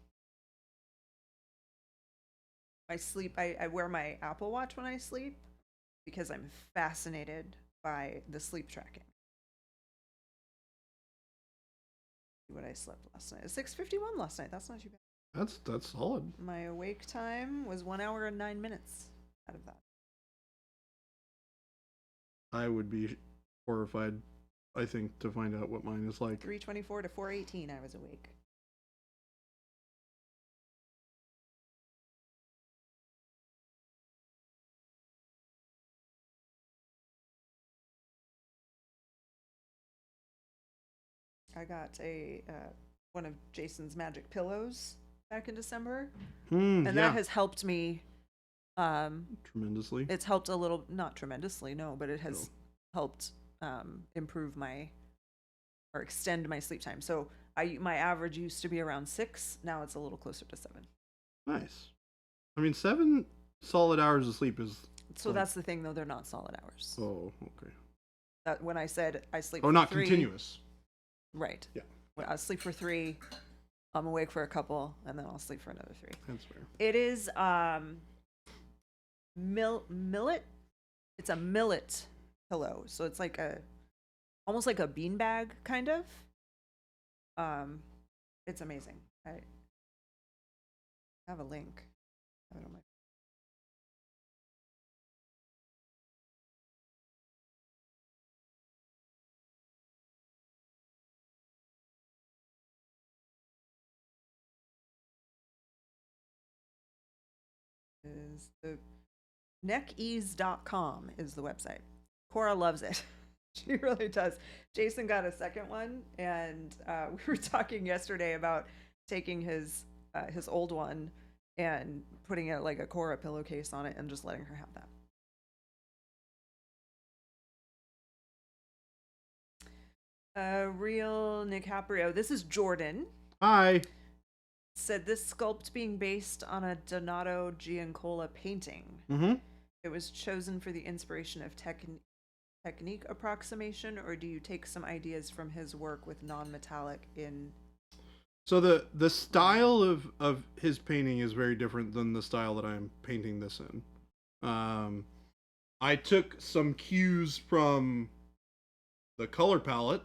I sleep, I wear my Apple Watch when I sleep because I'm fascinated by the sleep tracking. What I slept last night. 6:51 last night. That's not too bad. That's solid. My awake time was 1 hour and 9 minutes out of that. I would be horrified, I think, to find out what mine is like. 3:24 to 4:18 I was awake. I got a one of Jason's magic pillows back in December, and Yeah. that has helped me. Tremendously. It's helped a little, not tremendously, no, but it has helped improve my or extend my sleep time. So my average used to be around 6. Now it's a little closer to 7. Nice. I mean, 7 solid hours of sleep is. So that's the thing, though, they're not solid hours. Oh, okay. That when I said I sleep. Oh, for not 3, continuous. Right. Yeah. When I sleep for 3. I'm awake for a couple, and then I'll sleep for another 3. That's fair. It is millet. It's a millet pillow, so it's like almost like a beanbag kind of. It's amazing. I have a link. I have it on my. Is the neckease.com is the website. Cora loves it. She really does. Jason got a second one, and we were talking yesterday about taking his old one and putting it like a Cora pillowcase on it and just letting her have that. Real Nick Caprio. This is Jordan. Hi. Said this sculpt being based on a Donato Giancola painting. Mm-hmm. It was chosen for the inspiration of technique approximation, or do you take some ideas from his work with non-metallic in? So the style of his painting is very different than the style that I'm painting this in. I took some cues from the color palette,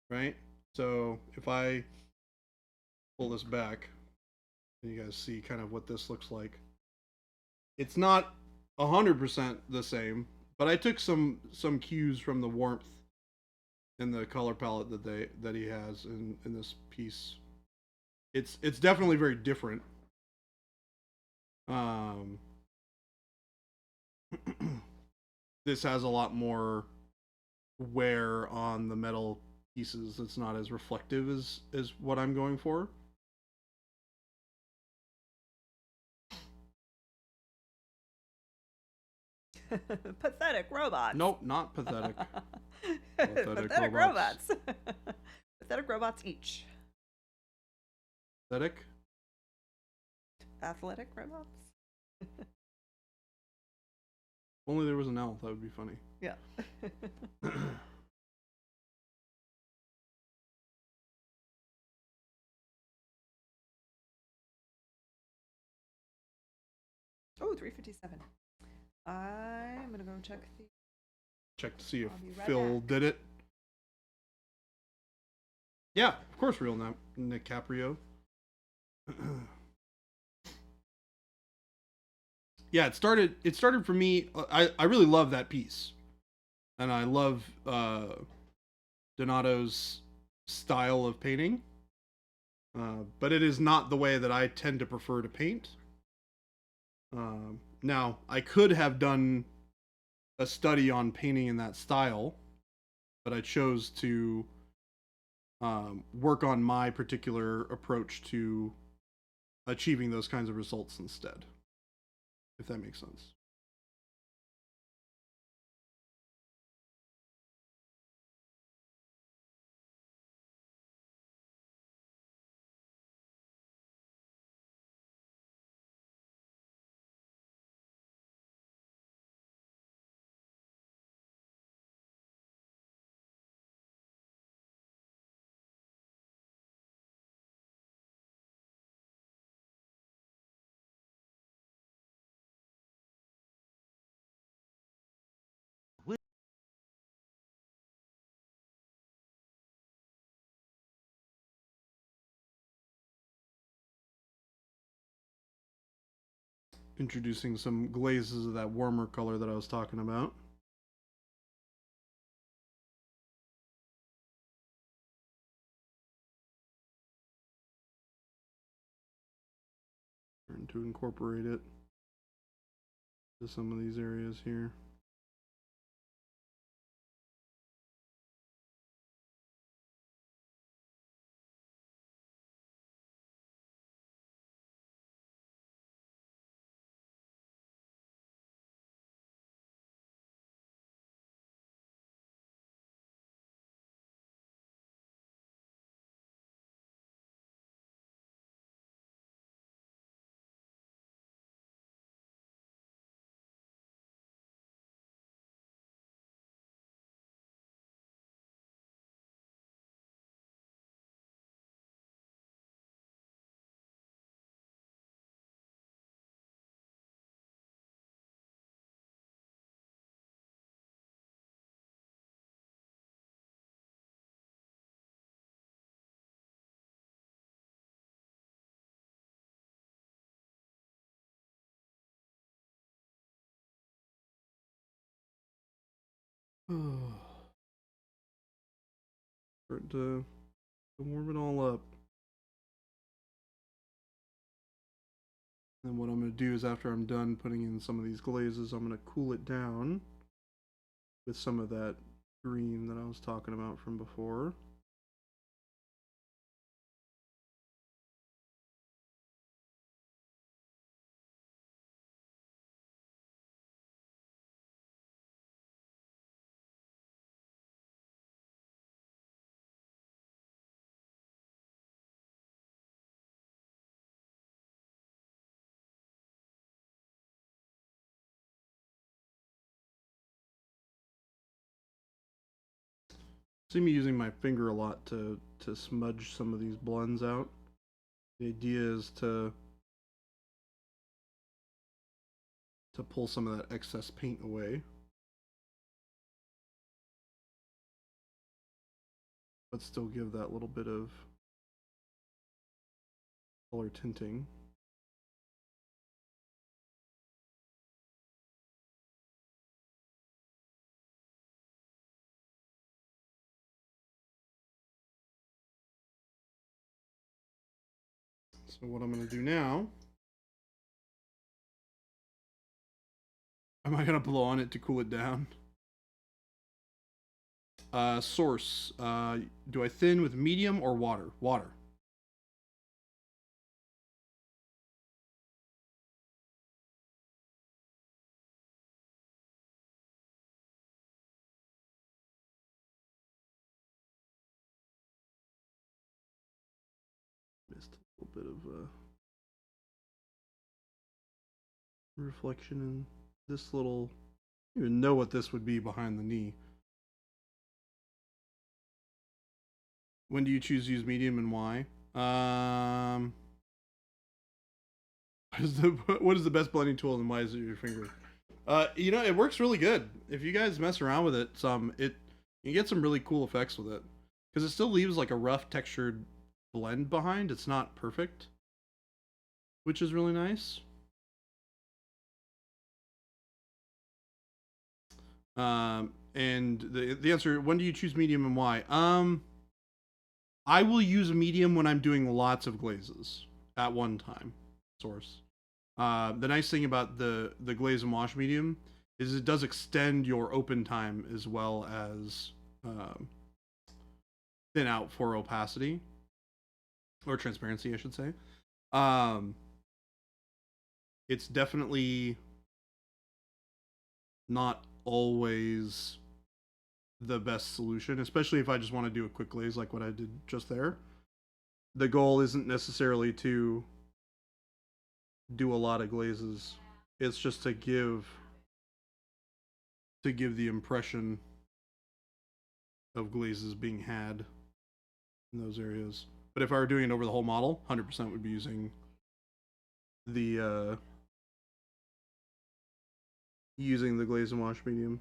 right? So if I pull this back, and you guys see kind of what this looks like. It's not 100% the same, but I took some cues from the warmth in the color palette that he has in this piece. It's definitely very different. This has a lot more wear on the metal pieces. It's not as reflective as what I'm going for. Pathetic robots. Nope, not pathetic. Pathetic robots. Pathetic robots each. Aesthetic. Athletic robots. Only there was an elf. That would be funny. Yeah. Oh, 3:57. I'm gonna go check the. Check to see if I'll be right Phil back. did it. Yeah, of course, real Nick Caprio. Yeah, it started. It started for me. I really love that piece, and I love Donato's style of painting. But it is not the way that I tend to prefer to paint. Now, I could have done a study on painting in that style, but I chose to work on my particular approach to achieving those kinds of results instead, if that makes sense. Introducing some glazes of that warmer color that I was talking about. Trying to incorporate it to some of these areas here. Start to warm it all up. And what I'm going to do is after I'm done putting in some of these glazes, I'm going to cool it down with some of that green that I was talking about from before. See me using my finger a lot to smudge some of these blends out. The idea is to pull some of that excess paint away, but still give that little bit of color tinting. So what I'm going to do now, am I going to blow on it to cool it down? Source. Do I thin with medium or water? Water. Missed a little bit of reflection in this little. I don't even know what this would be behind the knee. When do you choose to use medium and why? What is the best blending tool and why is it your finger? You know, it works really good. If you guys mess around with it you get some really cool effects with it. Because it still leaves like a rough textured blend behind. It's not perfect, which is really nice. And the answer, when do you choose medium and why? I will use a medium when I'm doing lots of glazes at one time. Source. The nice thing about the glaze and wash medium is it does extend your open time as well as thin out for opacity or transparency, I should say. It's definitely not always the best solution, especially if I just want to do a quick glaze like what I did just there. The goal isn't necessarily to do a lot of glazes. It's just to give the impression of glazes being had in those areas. But if I were doing it over the whole model, 100% would be using the glaze and wash medium.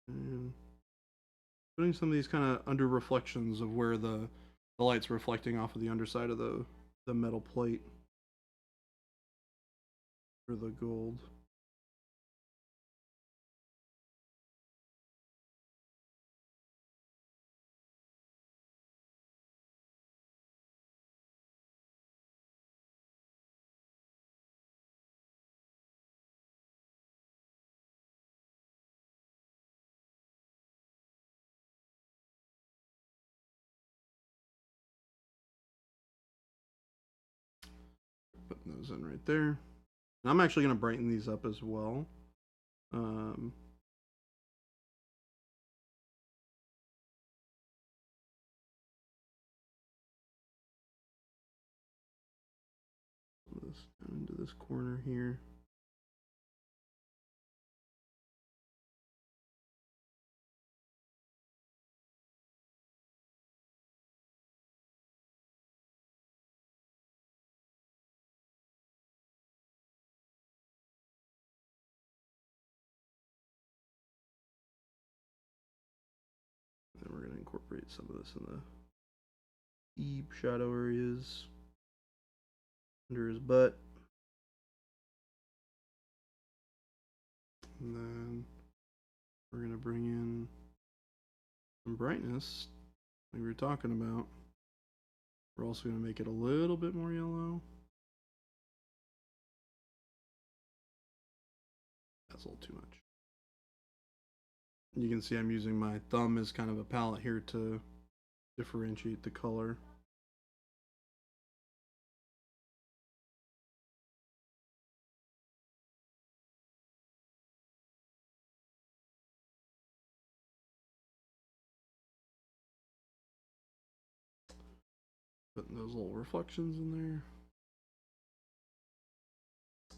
And putting some of these kind of under reflections of where the light's reflecting off of the underside of the metal plate for the gold. Putting those in right there. And I'm actually going to brighten these up as well. This down into this corner here. Then we're going to incorporate some of this in the deep shadow areas under his butt. And then we're going to bring in some brightness like we were talking about. We're also going to make it a little bit more yellow. That's a little too much. You can see I'm using my thumb as kind of a palette here to differentiate the color. Putting those little reflections in there.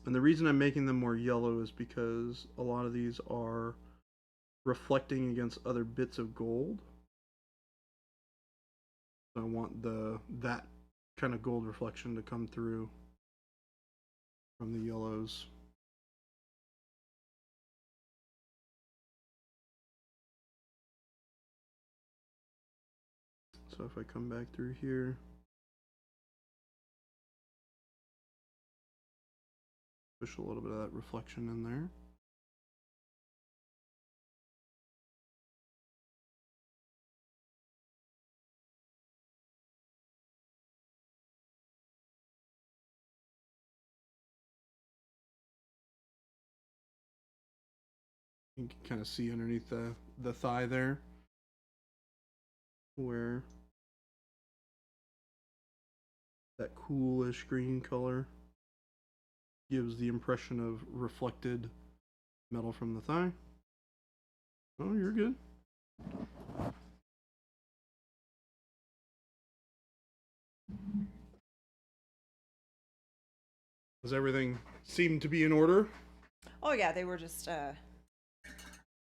And the reason I'm making them more yellow is because a lot of these are reflecting against other bits of gold. So I want that kind of gold reflection to come through from the yellows. So if I come back through here, push a little bit of that reflection in there. You can kind of see underneath the thigh there where that coolish green color gives the impression of reflected metal from the thigh. Oh, you're good. Does everything seem to be in order? Oh yeah, they were just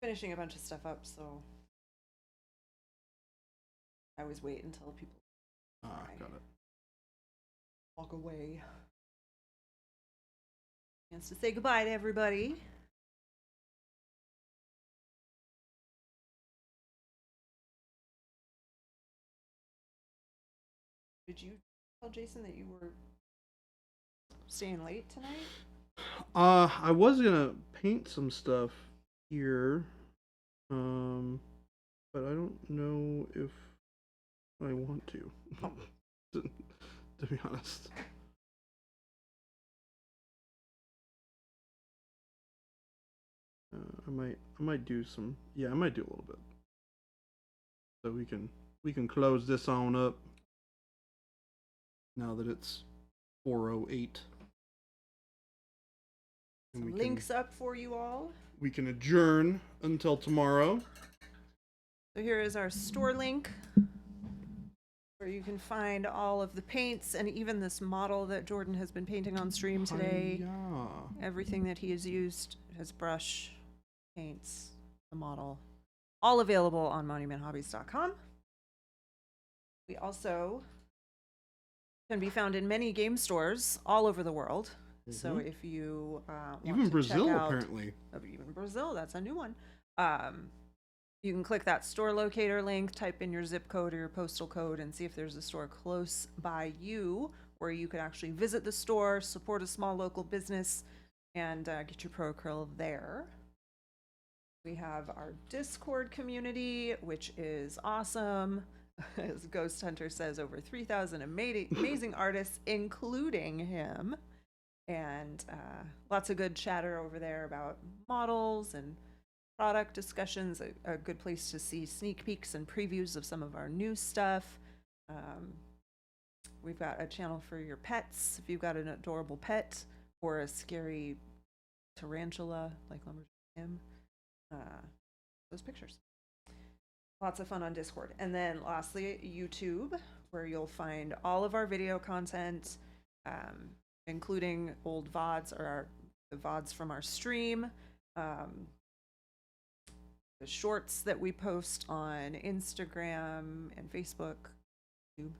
finishing a bunch of stuff up, so I always wait until people Got it. walk away. Chance to say goodbye to everybody. Did you tell Jason that you were staying late tonight? I was gonna paint some stuff here, but I don't know if I want to. To be honest. I might do some. Yeah, I might do a little bit. So we can close this on up. Now that it's 4:08. Some links up for you all. We can adjourn until tomorrow. So here is our store link, where you can find all of the paints and even this model that Jordan has been painting on stream today. Hi-ya. Everything that he has used, his brush, paints, the model, all available on monumenthobbies.com. We also can be found in many game stores all over the world. So if you want even to Brazil check out, apparently. Even Brazil, that's a new one. You can click that store locator link, type in your zip code or your postal code, and see if there's a store close by you where you could actually visit the store, support a small local business, and get your Pro Acryl there. We have our Discord community, which is awesome. As Ghost Hunter says, over 3,000 amazing artists, including him. And lots of good chatter over there about models and product discussions. A good place to see sneak peeks and previews of some of our new stuff. We've got a channel for your pets. If you've got an adorable pet or a scary tarantula like Lumberjack, those pictures. Lots of fun on Discord. And then lastly, YouTube, where you'll find all of our video content, including old VODs or the VODs from our stream, the shorts that we post on Instagram and Facebook, YouTube,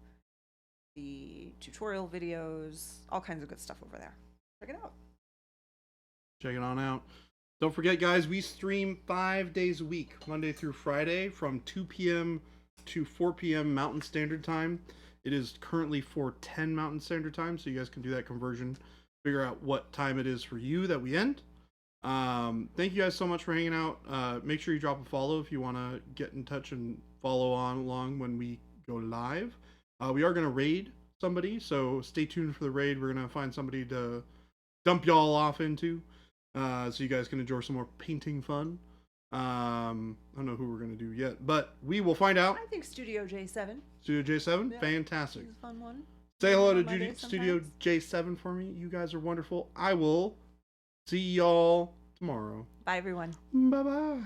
the tutorial videos, all kinds of good stuff over there. Check it out. Check it on out. Don't forget, guys, we stream 5 days a week, Monday through Friday, from 2 p.m. to 4 p.m. Mountain Standard Time. It is currently 4:10 Mountain Standard Time, so you guys can do that conversion, figure out what time it is for you that we end. Thank you guys so much for hanging out. Make sure you drop a follow if you want to get in touch and follow on along when we go live. We are going to raid somebody, so stay tuned for the raid. We're going to find somebody to dump y'all off into. So you guys can enjoy some more painting fun. I don't know who we're going to do yet, but we will find out. I think Studio J7. Studio J7? Yeah, Fantastic. it's a fun one. Say hello to Monday Studio sometimes. J7 for me. You guys are wonderful. I will see y'all tomorrow. Bye, everyone. Bye-bye.